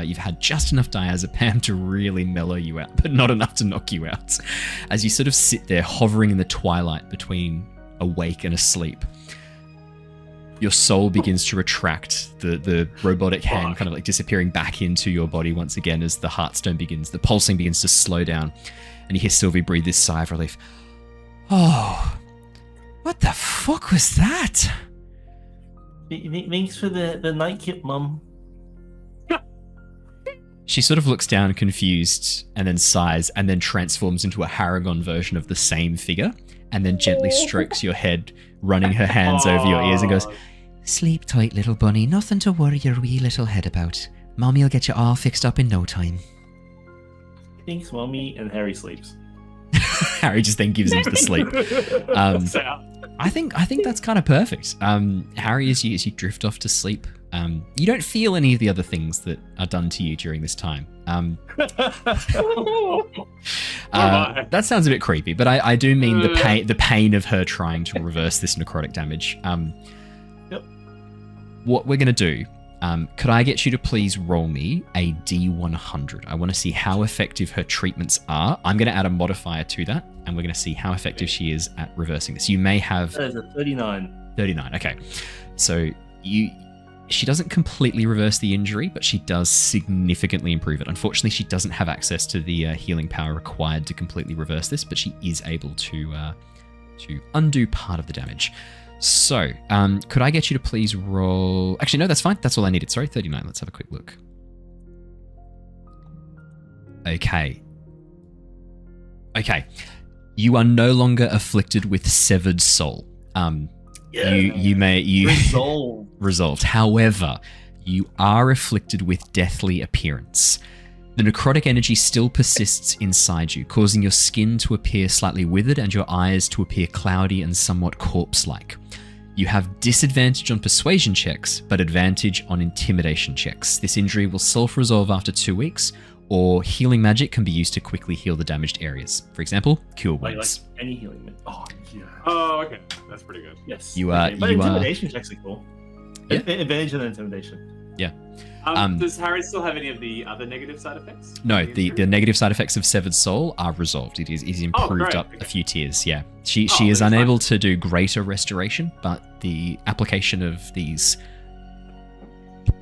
you've had just enough diazepam to really mellow you out, but not enough to knock you out. As you sort of sit there hovering in the twilight between awake and asleep, your soul begins to retract, the robotic hand kind of like disappearing back into your body once again as the heartstone begins, the pulsing begins to slow down, and you hear Sylvie breathe this sigh of relief. Oh, what the fuck was that? Thanks for the nightcap, Mum. She sort of looks down confused and then sighs and then transforms into a Harrengon version of the same figure and then gently strokes your head, running her hands over your ears and goes, "Sleep tight, little bunny. Nothing to worry your wee little head about. Mommy will get you all fixed up in no time. Thanks, Mommy, and Harry sleeps. Harry just then gives him to sleep. I think that's kind of perfect. Harry, as you drift off to sleep, you don't feel any of the other things that are done to you during this time. That sounds a bit creepy, but I do mean the pain of her trying to reverse this necrotic damage. Yep. What we're gonna do? Could I get you to please roll me a D100? I want to see how effective her treatments are. I'm going to add a modifier to that, and we're going to see how effective she is at reversing this. You may have... That is a 39. 39, okay. So she doesn't completely reverse the injury, but she does significantly improve it. Unfortunately, she doesn't have access to the healing power required to completely reverse this, but she is able to undo part of the damage. So, could I get you to please roll... Actually, no, that's fine. That's all I needed. Sorry, 39. Let's have a quick look. Okay. You are no longer afflicted with severed soul. Resolved. However, you are afflicted with deathly appearance. The necrotic energy still persists inside you, causing your skin to appear slightly withered and your eyes to appear cloudy and somewhat corpse-like. You have disadvantage on persuasion checks, but advantage on intimidation checks. This injury will self-resolve after 2 weeks, or healing magic can be used to quickly heal the damaged areas. For example, cure wounds. Like any healing magic. Oh, yeah. Oh, okay. That's pretty good. Yes. But intimidation checks are cool. Yeah. Advantage on intimidation. Yeah. Does Harry still have any of the other negative side effects? No, the negative side effects of Severed Soul are resolved. He's improved up a few tiers, yeah. She is unable to do greater restoration, but the application of these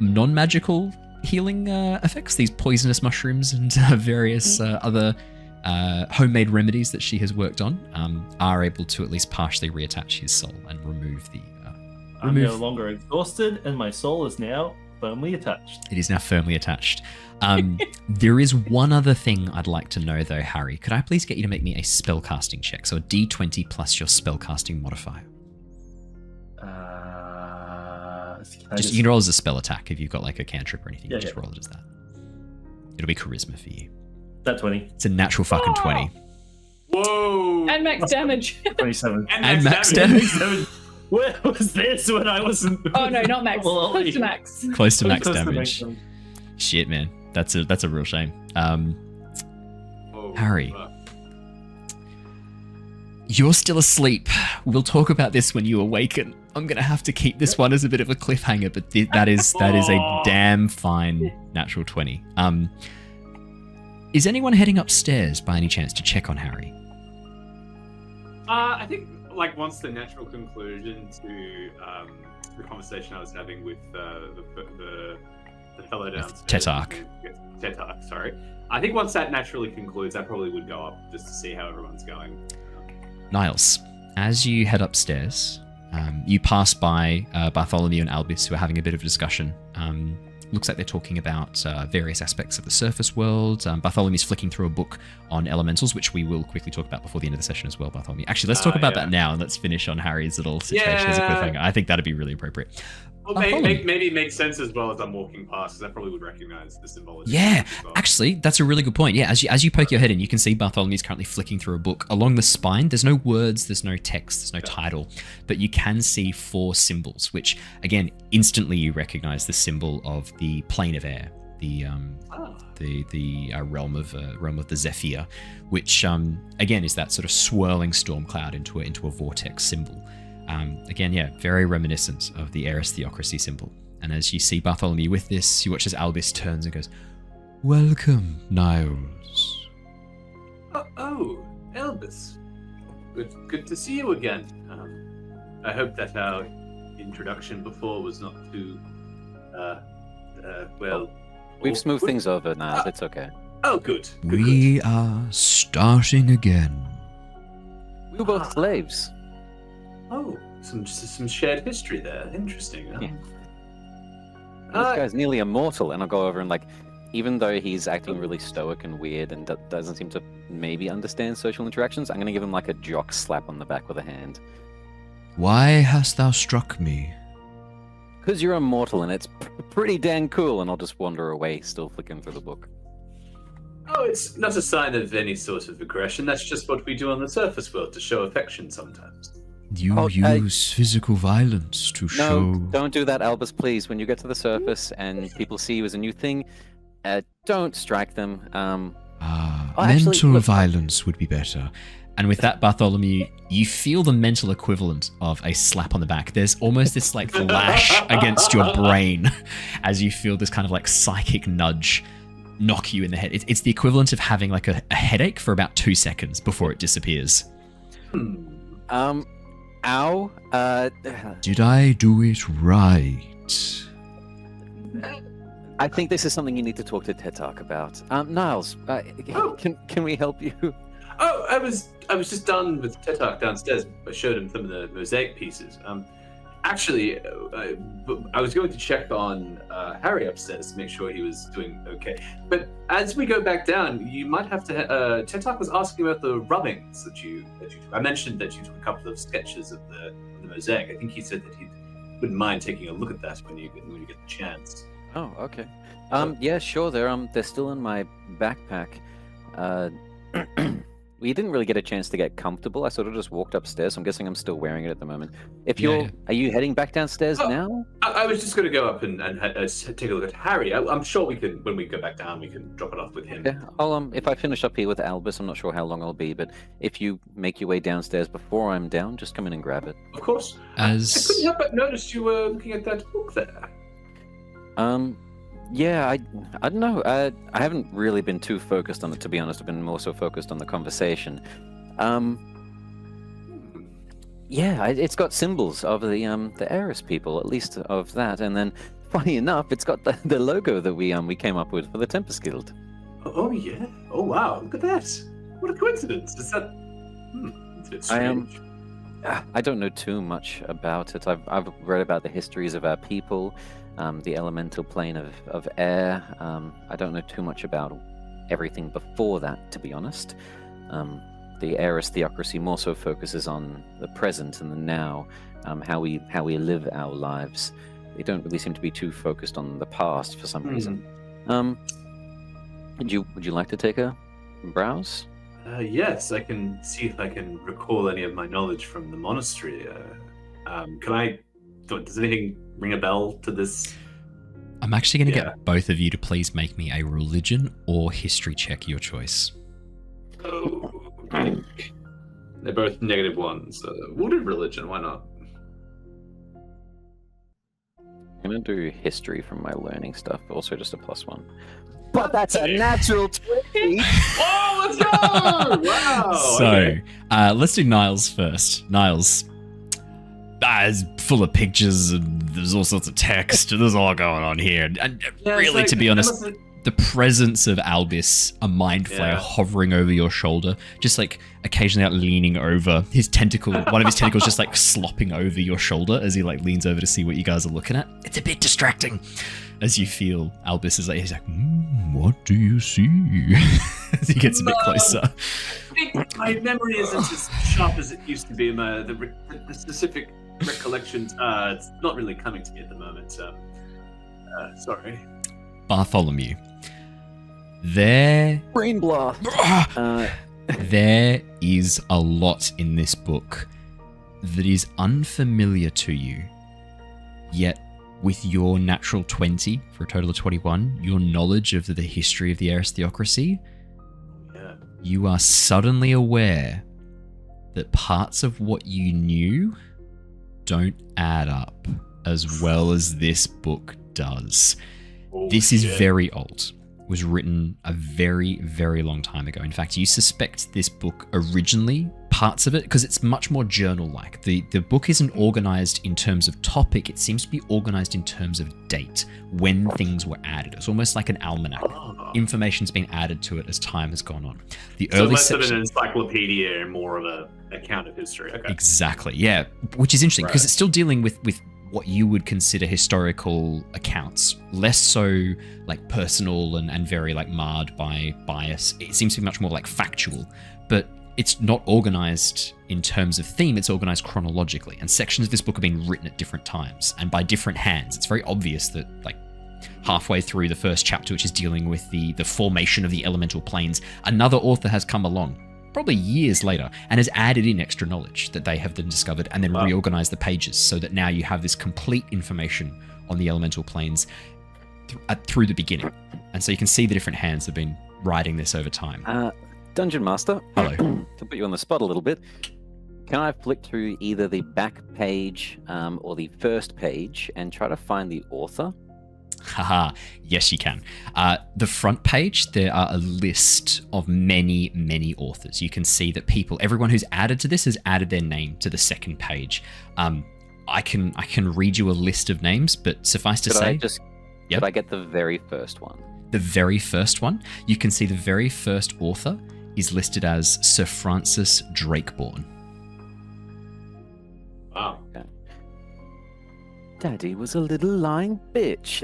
non-magical healing effects, these poisonous mushrooms and various other homemade remedies that she has worked on, are able to at least partially reattach his soul and remove the... I'm no longer exhausted, and my soul is now firmly attached. It is now firmly attached. There is one other thing I'd like to know, though, Harry. Could I please get you to make me a spellcasting check? So a D20 plus your spellcasting modifier. You can roll as a spell attack if you've got like a cantrip or anything. You just roll it as that. It'll be charisma for you. That 20. It's a natural fucking 20. Whoa! And max damage. 27. And max damage. Where was this when I wasn't? Oh no, not max. Close to max. Close to max damage. Shit, man, that's a real shame. Harry, you're still asleep. We'll talk about this when you awaken. I'm gonna have to keep this one as a bit of a cliffhanger, but that is a damn fine natural 20. Is anyone heading upstairs by any chance to check on Harry? I think like once the natural conclusion to the conversation I was having with the fellow downstairs, Tetarch, sorry. I think once that naturally concludes, I probably would go up just to see how everyone's going. Niles, as you head upstairs, you pass by Bartholomew and Albus, who are having a bit of a discussion. Looks like they're talking about various aspects of the surface world. Bartholomew's flicking through a book on elementals, which we will quickly talk about before the end of the session as well, Bartholomew. Actually, let's talk about that now, and let's finish on Harry's little situation as a cliffhanger. I think that'd be really appropriate. Well, maybe it makes sense as well as I'm walking past, because I probably would recognize the symbology. Yeah, actually, that's a really good point. Yeah, as you poke your head in, you can see Bartholomew's currently flicking through a book. Along the spine, there's no words, there's no text, there's no title, but you can see 4 symbols, which, again, instantly you recognize the symbol of the plane of air, the realm of the Zephyr, which, again, is that sort of swirling storm cloud into a vortex symbol. Again, very reminiscent of the Eris Theocracy symbol. And as you see Bartholomew with this, you watch as Albus turns and goes, "Welcome, Niles." Oh, Albus. Good to see you again. I hope that our introduction before was not too, well... We've smoothed things over now, it's okay. Oh, good. We are starting again. We were both slaves. Oh, some shared history there. Interesting. Huh? Yeah. This guy's nearly immortal, and I'll go over and even though he's acting really stoic and weird and doesn't seem to maybe understand social interactions, I'm going to give him a jock slap on the back with a hand. Why hast thou struck me? because you're immortal and it's pretty dang cool, and I'll just wander away, still flicking through the book. Oh, it's not a sign of any sort of aggression. That's just what we do on the surface world to show affection sometimes. You use physical violence to show... No, don't do that, Albus, please. When you get to the surface and people see you as a new thing, don't strike them. Mental violence would be better. And with that, Bartholomew, you feel the mental equivalent of a slap on the back. There's almost this like lash against your brain as you feel this kind of like psychic nudge knock you in the head. It's the equivalent of having like a headache for about 2 seconds before it disappears. Ow. Did I do it right? I think this is something you need to talk to Tetarch about. Niles, can we help you? Oh, I was just done with Tetarch downstairs. I showed him some of the mosaic pieces. Actually, I was going to check on Harry upstairs to make sure he was doing okay. But as we go back down, you might have to. Tetarch was asking about the rubbings that you took. I mentioned that you took a couple of sketches of the mosaic. I think he said that he wouldn't mind taking a look at that when you get the chance. Oh, okay. Yeah, sure. They're still in my backpack. We didn't really get a chance to get comfortable. I sort of just walked upstairs. So I'm guessing I'm still wearing it at the moment. Are you heading back downstairs now? I was just going to go up and take a look at Harry. I'm sure we can, when we go back down, we can drop it off with him. Yeah, I'll if I finish up here with Albus, I'm not sure how long I'll be, but if you make your way downstairs before I'm down, just come in and grab it. Of course. I couldn't help but notice you were looking at that book there. Yeah, I don't know. I haven't really been too focused on it, to be honest. I've been more so focused on the conversation. Yeah, it's got symbols of the Eris people, at least of that. And then, funny enough, it's got the logo that we came up with for the Tempest Guild. Oh yeah. Oh wow. Look at that. What a coincidence. Is that? It's a bit strange. I don't know too much about it. I've read about the histories of our people. The elemental plane of air. I don't know too much about everything before that, to be honest. The Eris theocracy more so focuses on the present and the now, how we live our lives. They don't really seem to be too focused on the past for some reason. Would you like to take a browse? Yes, I can see if I can recall any of my knowledge from the monastery. Does anything ring a bell to this? I'm actually going to get both of you to please make me a religion or history check, your choice. Oh, they're both negative ones. We'll do religion, why not? I'm going to do history from my learning stuff, also just a +1. But that's a natural 20! Oh, let's go! Wow! So, okay. Let's do Niles first. Niles. It's full of pictures and there's all sorts of text and there's all going on here. And really, to be honest, the presence of Albus, a mind flayer hovering over your shoulder, just like occasionally like leaning over his tentacle, one of his tentacles just like slopping over your shoulder as he like leans over to see what you guys are looking at. It's a bit distracting as you feel Albus is like, he's like, what do you see? As he gets a bit closer. I think my memory isn't as sharp as it used to be. The specific recollections, it's not really coming to me at the moment. Sorry. Bartholomew. There is a lot in this book that is unfamiliar to you, yet with your natural 20 for a total of 21, your knowledge of the history of the Eris theocracy, you are suddenly aware that parts of what you knew don't add up as well as this book does. This is very old. It was written a very, very long time ago. In fact, you suspect this book originally, parts of it, because it's much more journal-like. The book isn't organized in terms of topic. It seems to be organized in terms of date, when things were added. It's almost like an almanac. Information's been added to it as time has gone on. So less of an encyclopedia and more of an account of history. Okay. Exactly, yeah. Which is interesting, because it's still dealing with what you would consider historical accounts, less so like personal and very like marred by bias. It seems to be much more like factual, but it's not organized in terms of theme, it's organized chronologically. And sections of this book have been written at different times and by different hands. It's very obvious that, like, halfway through the first chapter, which is dealing with the formation of the elemental planes, another author has come along, probably years later, and has added in extra knowledge that they have then discovered and then reorganized the pages so that now you have this complete information on the elemental planes through the beginning. And so you can see the different hands have been writing this over time. Dungeon Master, hello. To put you on the spot a little bit, can I flick through either the back page or the first page and try to find the author? Haha, yes you can. The front page, there are a list of many, many authors. You can see that everyone who's added to this has added their name to the second page. I can read you a list of names, but suffice to say... Could I get the very first one? The very first one? You can see the very first author is listed as Sir Francis Drakeborn. Wow. Okay. Daddy was a little lying bitch.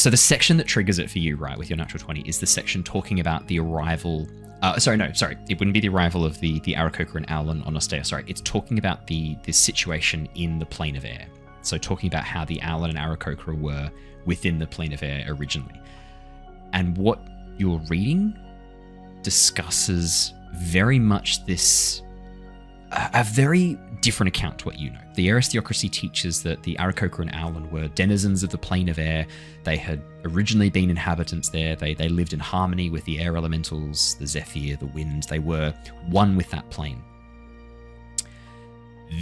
So the section that triggers it for you, right, with your natural 20, is the section talking about the arrival. It wouldn't be the arrival of the Aarakocra and Owlin on Ostea. Sorry, it's talking about the situation in the plane of air. So talking about how the Owlin and Aarakocra were within the plane of air originally, and what you're reading discusses very much this. A very different account to what you know. The aristocracy teaches that the Aarakocra and Owlin were denizens of the plane of air. They had originally been inhabitants there. They lived in harmony with the air elementals, the zephyr, the wind. They were one with that plane.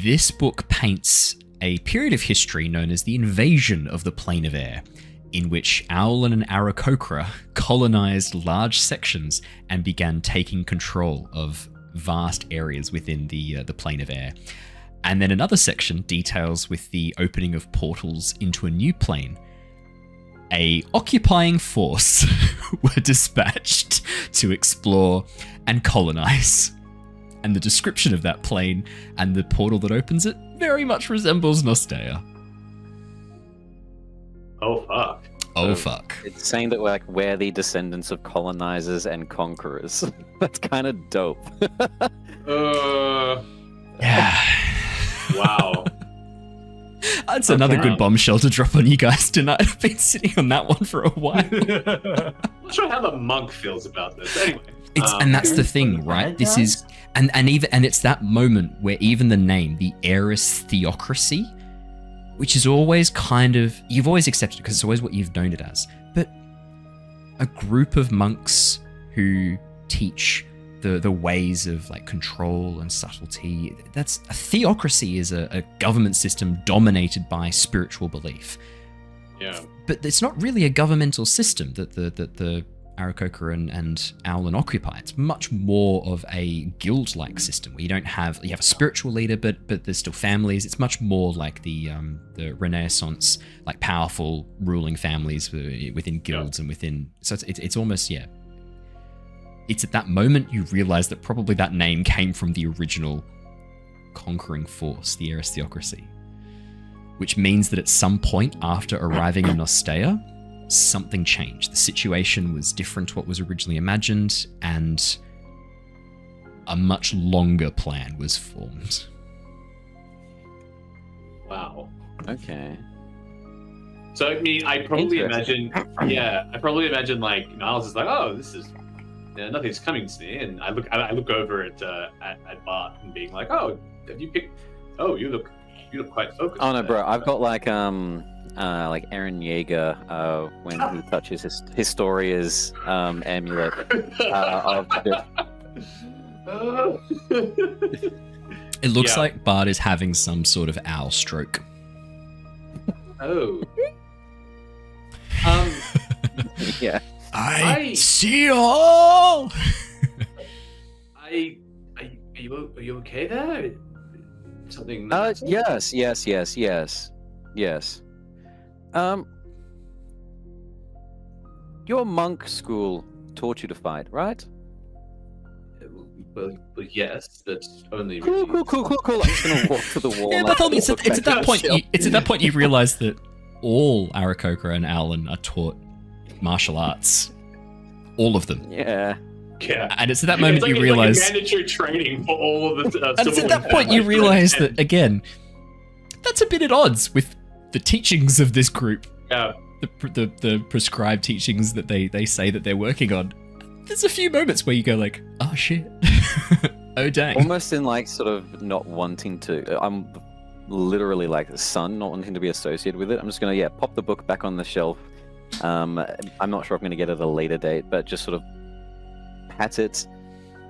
This book paints a period of history known as the invasion of the plane of air, in which Owlin and Aarakocra colonized large sections and began taking control of vast areas within the plane of air. And then another section details with the opening of portals into a new plane. A occupying force were dispatched to explore and colonize. And the description of that plane and the portal that opens it very much resembles Nostea. Oh, fuck. Oh, fuck. It's saying that we're the descendants of colonizers and conquerors. That's kind of dope. Yeah. Wow. That's another good bombshell to drop on you guys tonight. I've been sitting on that one for a while. I'm not sure how the monk feels about this. Anyway. And that's the thing, right? This is and it's that moment where even the name, the Aeris Theocracy, which is always kind of, you've always accepted it because it's always what you've known it as, but a group of monks who teach the ways of like control and subtlety. That's a theocracy, is a government system dominated by spiritual belief. Yeah. But it's not really a governmental system that the Aarakocra and Owlin occupy. It's much more of a guild-like system where you have a spiritual leader, but there's still families. It's much more like the Renaissance, like powerful ruling families within guilds and within. So it's almost It's at that moment you realize that probably that name came from the original conquering force, the Aeris Theocracy, which means that at some point after arriving in Nostea, something changed. The situation was different to what was originally imagined, and a much longer plan was formed. Wow. Okay. So I mean, I probably imagine like Niles is like, oh, this is nothing's coming to me, and I look over at Bart and being like, oh, have you picked? Oh, you look quite focused. Oh no, bro, I've got like Eren Yeager when he touches his Historia's amulet of the... It looks like Bart is having some sort of owl stroke. Oh. Yeah. I see all. Are you okay there? Something. Yes. Your monk school taught you to fight, right? Well, yes, but only. Cool. I'm just gonna walk to the wall. Yeah, Bartholomew, it's at that point. It's at that point you realise that all Aarakocra and Owlin are taught martial arts. All of them. Yeah. Yeah. And it's at that moment it's like, you realize. It's like mandatory training for all of the. And it's at that point you realize that again, that's a bit at odds with the teachings of this group. Yeah. The prescribed teachings that they say that they're working on. There's a few moments where you go like, oh shit, oh dang. Almost in like sort of not wanting to. I'm literally like the son, not wanting to be associated with it. I'm just gonna pop the book back on the shelf. I'm not sure if I'm gonna get it at a later date, but just sort of pat it.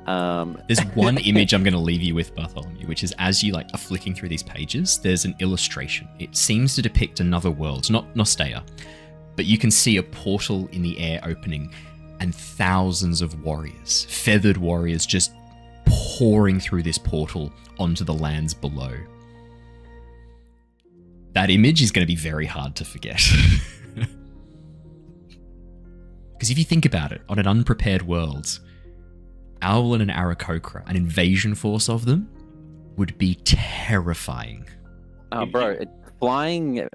There's one image I'm going to leave you with, Bartholomew, which is as you are flicking through these pages, there's an illustration. It seems to depict another world, not Nostea, but you can see a portal in the air opening and thousands of warriors, feathered warriors, just pouring through this portal onto the lands below. That image is going to be very hard to forget. Because if you think about it, on an unprepared world, Owlin and Aarakocra, an invasion force of them, would be terrifying. Oh, bro, flying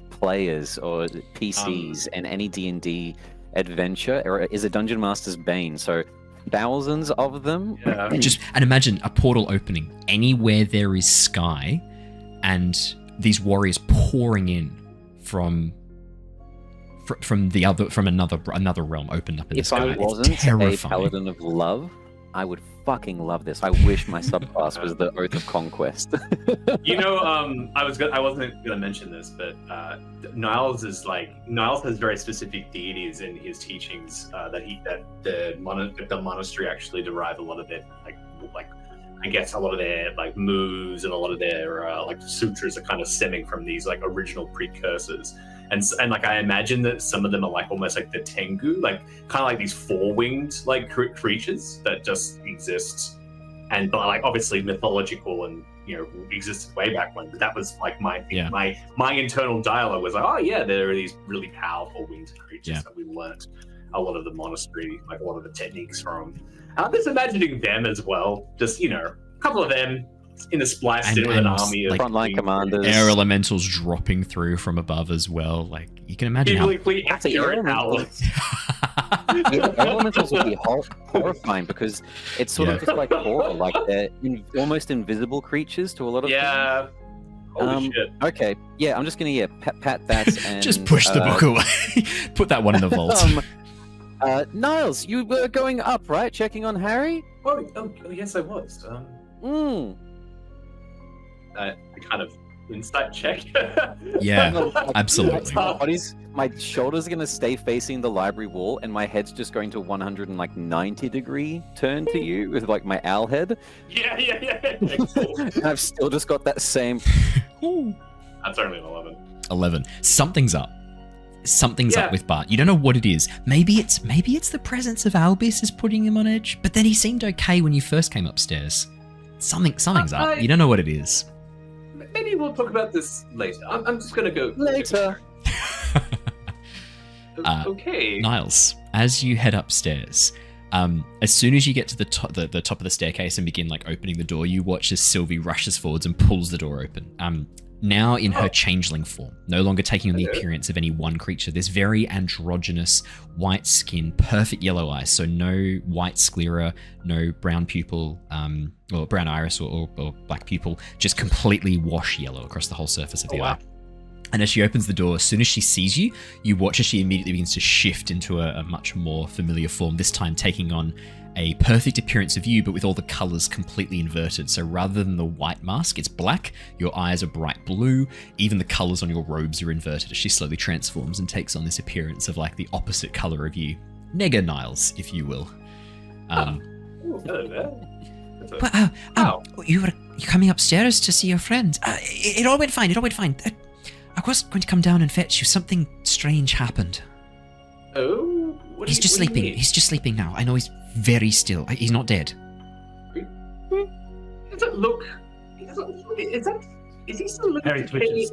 players or PCs in any D&D adventure is a dungeon master's bane. So thousands of them. Yeah. And imagine a portal opening anywhere there is sky, and these warriors pouring in from another realm opened up in the sky. If I wasn't a paladin of love, I would fucking love this. I wish my subclass was the Oath of Conquest. I wasn't gonna mention this, but Niles has very specific deities in his teachings that the monastery actually derive a lot of their I guess a lot of their moves and a lot of their sutras are kind of stemming from these original precursors. And I imagine that some of them are almost like the Tengu, kind of like these four-winged creatures that just exist, and but obviously mythological and existed way back when. But that was my thing. Yeah. My internal dialogue was oh yeah, there are these really powerful winged creatures that we learnt a lot of the monastery, a lot of the techniques from. I'm just imagining them as well. Just a couple of them. In a spliced in with an army of frontline commanders, air elementals dropping through from above as well. You can imagine how accurate owls. Elementals would be horrifying because it's sort of just like horror, they're almost invisible creatures to a lot of things. Holy shit. Okay, I'm just gonna pat that and just push the book away. Put that one in the vault. Niles, you were going up, right? Checking on Harry? Oh yes, I was. I kind of insight check. Yeah, absolutely. My shoulders are going to stay facing the library wall, and my head's just going to 190-degree turn to you with my owl head. Yeah. Cool. And I've still just got that same. That's only an 11. 11. Something's up. Something's up with Bart. You don't know what it is. Maybe it's the presence of Albus is putting him on edge. But then he seemed okay when you first came upstairs. Something's up. You don't know what it is. Maybe we'll talk about this later. I'm just gonna go later. Okay. Niles, as you head upstairs, as soon as you get to the top of the staircase and begin opening the door, you watch as Sylvie rushes forwards and pulls the door open. Now in her changeling form, no longer taking on the appearance of any one creature. This very androgynous, white skin, perfect yellow eyes, so no white sclera, no brown pupil, or brown iris or black pupil, just completely wash yellow across the whole surface of the eye. And as she opens the door, as soon as she sees you, you watch as she immediately begins to shift into a much more familiar form, this time taking on a perfect appearance of you, but with all the colors completely inverted. So rather than the white mask, it's black, your eyes are bright blue, even the colors on your robes are inverted as she slowly transforms and takes on this appearance of the opposite color of you. Nega Niles, if you will. Hello there. You're coming upstairs to see your friend. It all went fine. I was going to come down and fetch you. Something strange happened. Oh? He's just sleeping. He's just sleeping now. I know he's very still. He's not dead. Does it look... Is he still looking... Harry twitches.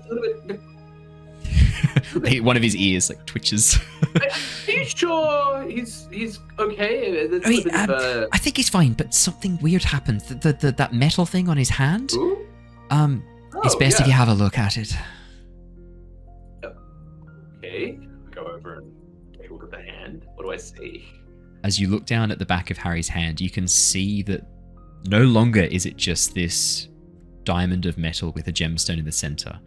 One of his ears twitches. Are you sure he's okay? I think he's fine, but something weird happened. That metal thing on his hand. Ooh? It's best if you have a look at it. Okay. Go over and take a look at the hand. What do I see? as you look down at the back of Harry's hand, you can see that no longer is it just this diamond of metal with a gemstone in the center.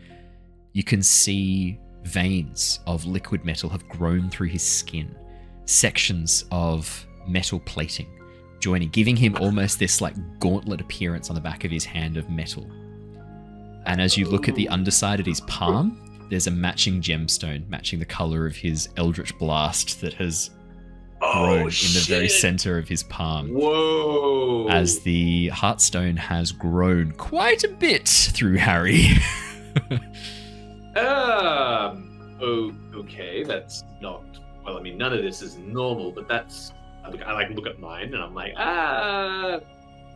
You can see veins of liquid metal have grown through his skin, sections of metal plating joining, giving him almost this like gauntlet appearance on the back of his hand of metal. And as you look at the underside of his palm, there's a matching gemstone, matching the color of his Eldritch Blast that has grown in the very center of his palm. Whoa! As the Heartstone has grown quite a bit through Harry. Okay, that's not... Well, I mean, none of this is normal, but that's... I look at mine, and I'm like,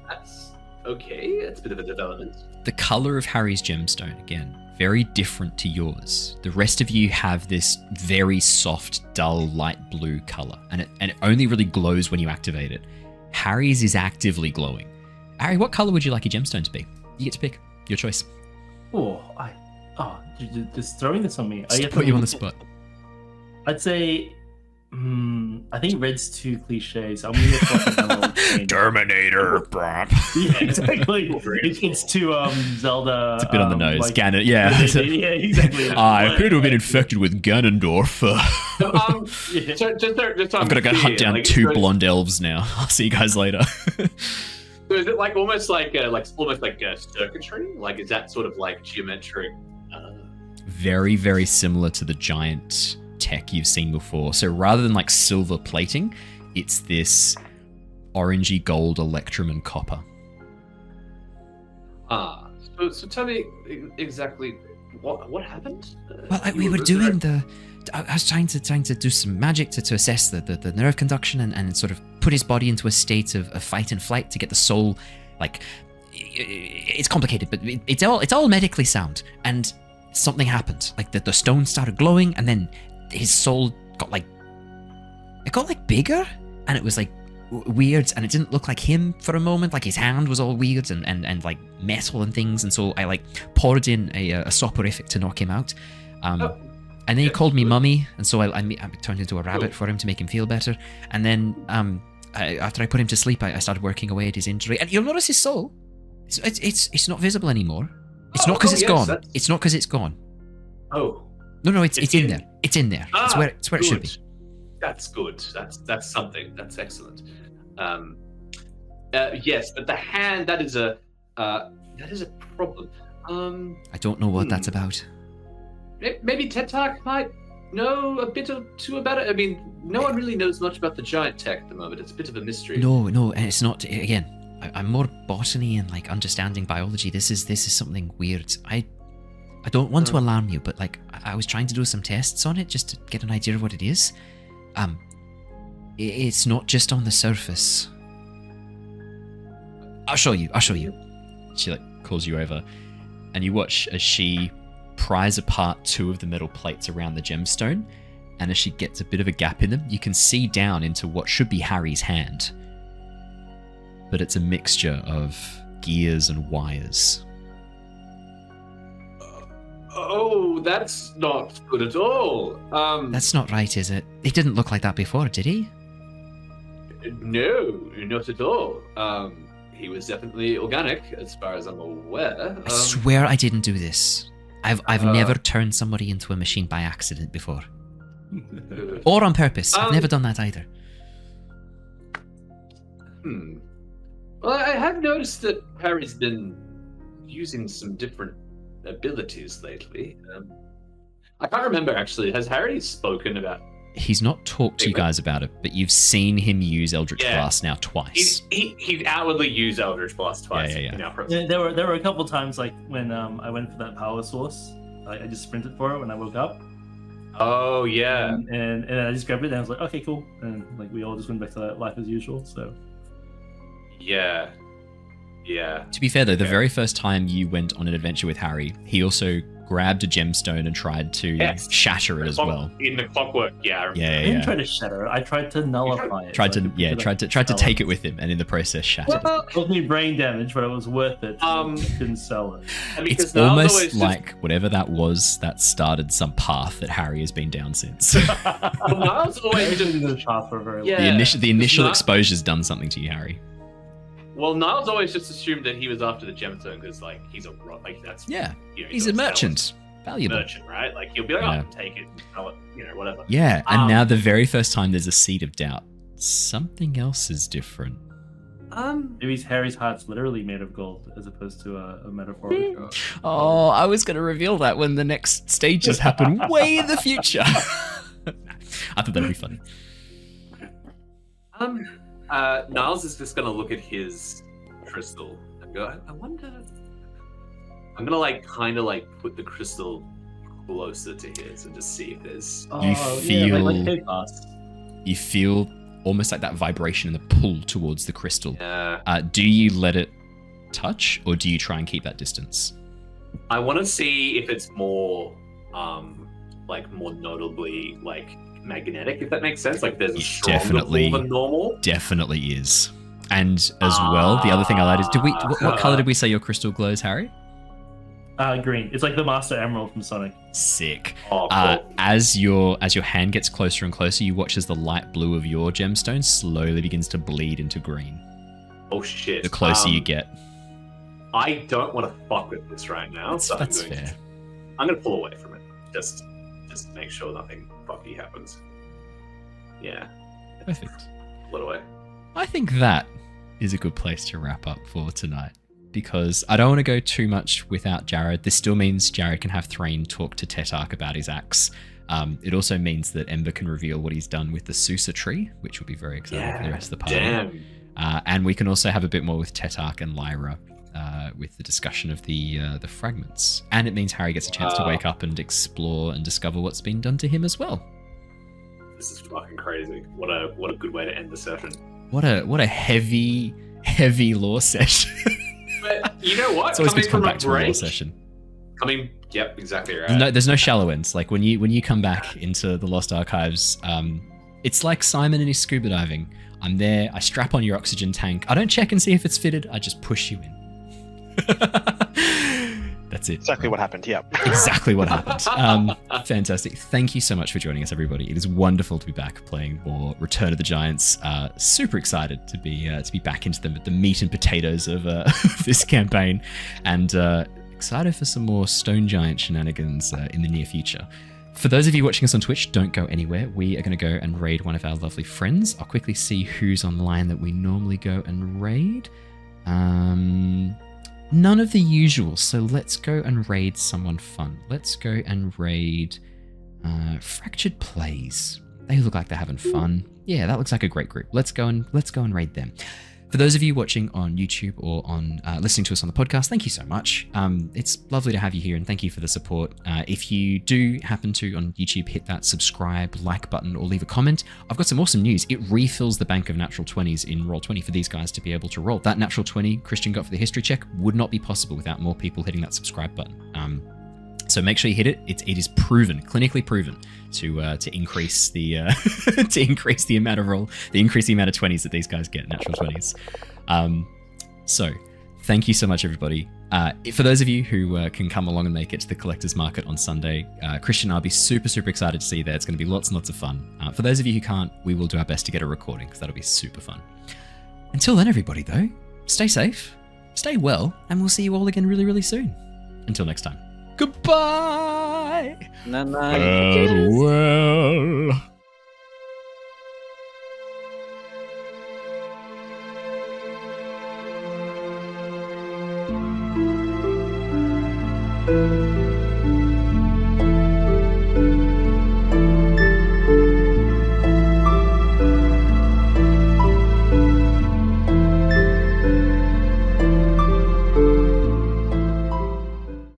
that's okay. It's a bit of a development. The color of Harry's gemstone, again, very different to yours. The rest of you have this very soft, dull, light blue color, and it only really glows when you activate it. Harry's is actively glowing. Harry, what color would you like your gemstone to be? You get to pick. Your choice. You're just throwing this on me. Just put you on the spot. I'd say, I think red's too cliche, so I'm gonna go Terminator. Yeah, exactly. It's too Zelda. It's a bit on the nose. like- Ganon, yeah. Yeah, exactly. I appear to have been infected with Ganondorf. Yeah. Just I'm gonna go hunt down two blonde elves now. I'll see you guys later. So is it like almost like circuitry? Like, is that sort of like geometric? Very, very similar to the giant tech you've seen before. So rather than like silver plating, it's this orangey gold electrum and copper. So tell me exactly what happened? Well, we were doing I was trying to do some magic to assess the nerve conduction and sort of put his body into a state of fight and flight to get the soul, like, it's complicated, but it's all medically sound. And something happened. Like the stone started glowing, and then his soul got bigger, and it was like weird, and it didn't look like him for a moment. Like his hand was all weird and like metal and things. And so I like poured in a soporific to knock him out. And then he called me mummy, and so I turned into a rabbit for him to make him feel better. And then after I put him to sleep, I started working away at his injury. And you'll notice his soul. It's not visible anymore. It's not because it's gone. It's not because it's gone. Oh. No, it's in there. It's in there. It's where it should be. That's good. That's something. That's excellent. Yes, but the hand, that is a problem. I don't know what that's about. Maybe Tetarch might know a bit or two about it. I mean, no one really knows much about the giant tech at the moment. It's a bit of a mystery. No, and it's not. Again, I'm more botany and like understanding biology. This is something weird. I don't want to alarm you, but like I was trying to do some tests on it just to get an idea of what it is. It's not just on the surface. I'll show you. She like calls you over, and you watch as she pries apart two of the metal plates around the gemstone, and as she gets a bit of a gap in them, you can see down into what should be Harry's hand. But it's a mixture of gears and wires. Oh, that's not good at all. That's not right, is it? He didn't look like that before, did he? No, not at all. He was definitely organic, as far as I'm aware. I swear I didn't do this. I've never turned somebody into a machine by accident before. Or on purpose. I've never done that either. Well, I have noticed that Harry's been using some different abilities lately. I can't remember, actually. Has Harry spoken about... He's not talked to you guys about it, but you've seen him use Eldritch Blast now twice. He's outwardly used Eldritch Blast twice. Yeah. There were a couple times like when I went for that power source. I just sprinted for it when I woke up. Oh yeah. And I just grabbed it and I was like, okay, cool. And like we all just went back to life as usual. So. Yeah. To be fair though, the very first time you went on an adventure with Harry, he also grabbed a gemstone and tried to shatter it as well. In the clockwork, yeah. I didn't try to shatter it. I tried to nullify it. Tried to take it with him, and in the process shattered it. It caused me brain damage, but it was worth it. Didn't sell it. It's almost like whatever that was that started some path that Harry has been down since. Niles always been in the path for a very long time. The initial exposure's done something to you, Harry. Well, Niles always just assumed that he was after the gemstone because, like, he's a that's he's a merchant, valuable merchant, right? Like he'll be like, "I'll take it, and sell it, whatever." Yeah, and now the very first time there's a seed of doubt, something else is different. Maybe Harry's heart's literally made of gold as opposed to a metaphor. Oh, I was going to reveal that when the next stages happen way in the future. I thought that'd be funny. Niles is just gonna look at his crystal and go, I wonder. I'm gonna kind of put the crystal closer to his and just see if there's. You feel almost like that vibration and the pull towards the crystal. Yeah. Do you let it touch, or do you try and keep that distance? I want to see if it's more, more notably magnetic, if that makes sense. Like there's a stronger pull than normal. Definitely is. And as well, the other thing I like is, what color did we say your crystal glows, Harry? Green. It's like the Master Emerald from Sonic. Sick. Oh, cool. As your hand gets closer and closer, you watch as the light blue of your gemstone slowly begins to bleed into green. Oh shit. The closer you get. I don't want to fuck with this right now. That's fair. I'm going to pull away from it. Just make sure nothing fucky happens. Yeah. Perfect. Pull it away. I think that is a good place to wrap up for tonight, because I don't want to go too much without Jared. This still means Jared can have Threign talk to Tetarch about his axe. It also means that Ember can reveal what he's done with the Susa tree, which will be very exciting for the rest of the party. Damn. And we can also have a bit more with Tetarch and Lyra with the discussion of the fragments. And it means Harry gets a chance to wake up and explore and discover what's been done to him as well. This is fucking crazy. What a good way to end the session. What a heavy lore session. But you know what? It's always good to come back to a lore session. Yep, exactly right. There's no shallow ends. Like when you come back into the Lost Archives, it's like Simon and his scuba diving. I'm there, I strap on your oxygen tank. I don't check and see if it's fitted, I just push you in. That's it. Exactly what happened, yeah. Exactly what happened. Fantastic. Thank you so much for joining us, everybody. It is wonderful to be back playing more Return of the Giants. Super excited to be back into the meat and potatoes of this campaign, and excited for some more Stone Giant shenanigans in the near future. For those of you watching us on Twitch, don't go anywhere. We are going to go and raid one of our lovely friends. I'll quickly see who's online that we normally go and raid. None of the usual, so let's go and raid someone fun. Let's go and raid Fractured Plays. They look like they're having fun. Yeah, that looks like a great group. Let's go and raid them. For those of you watching on YouTube or on listening to us on the podcast, thank you so much. It's lovely to have you here, and thank you for the support. If you do happen to, on YouTube, hit that subscribe, like button, or leave a comment, I've got some awesome news. It refills the bank of natural 20s in Roll20 for these guys to be able to roll. That natural 20 Christian got for the history check would not be possible without more people hitting that subscribe button. So make sure you hit it. It is proven, clinically proven, to increase the increase the amount of 20s that these guys get, natural 20s. So thank you so much, everybody. For those of you who can come along and make it to the collector's market on Sunday, Christian and I'll be super excited to see you there. It's going to be lots and lots of fun. For those of you who can't, we will do our best to get a recording, because that'll be super fun. Until then, everybody, though, stay safe, stay well, and we'll see you all again really soon. Until next time. Goodbye. Night. Farewell.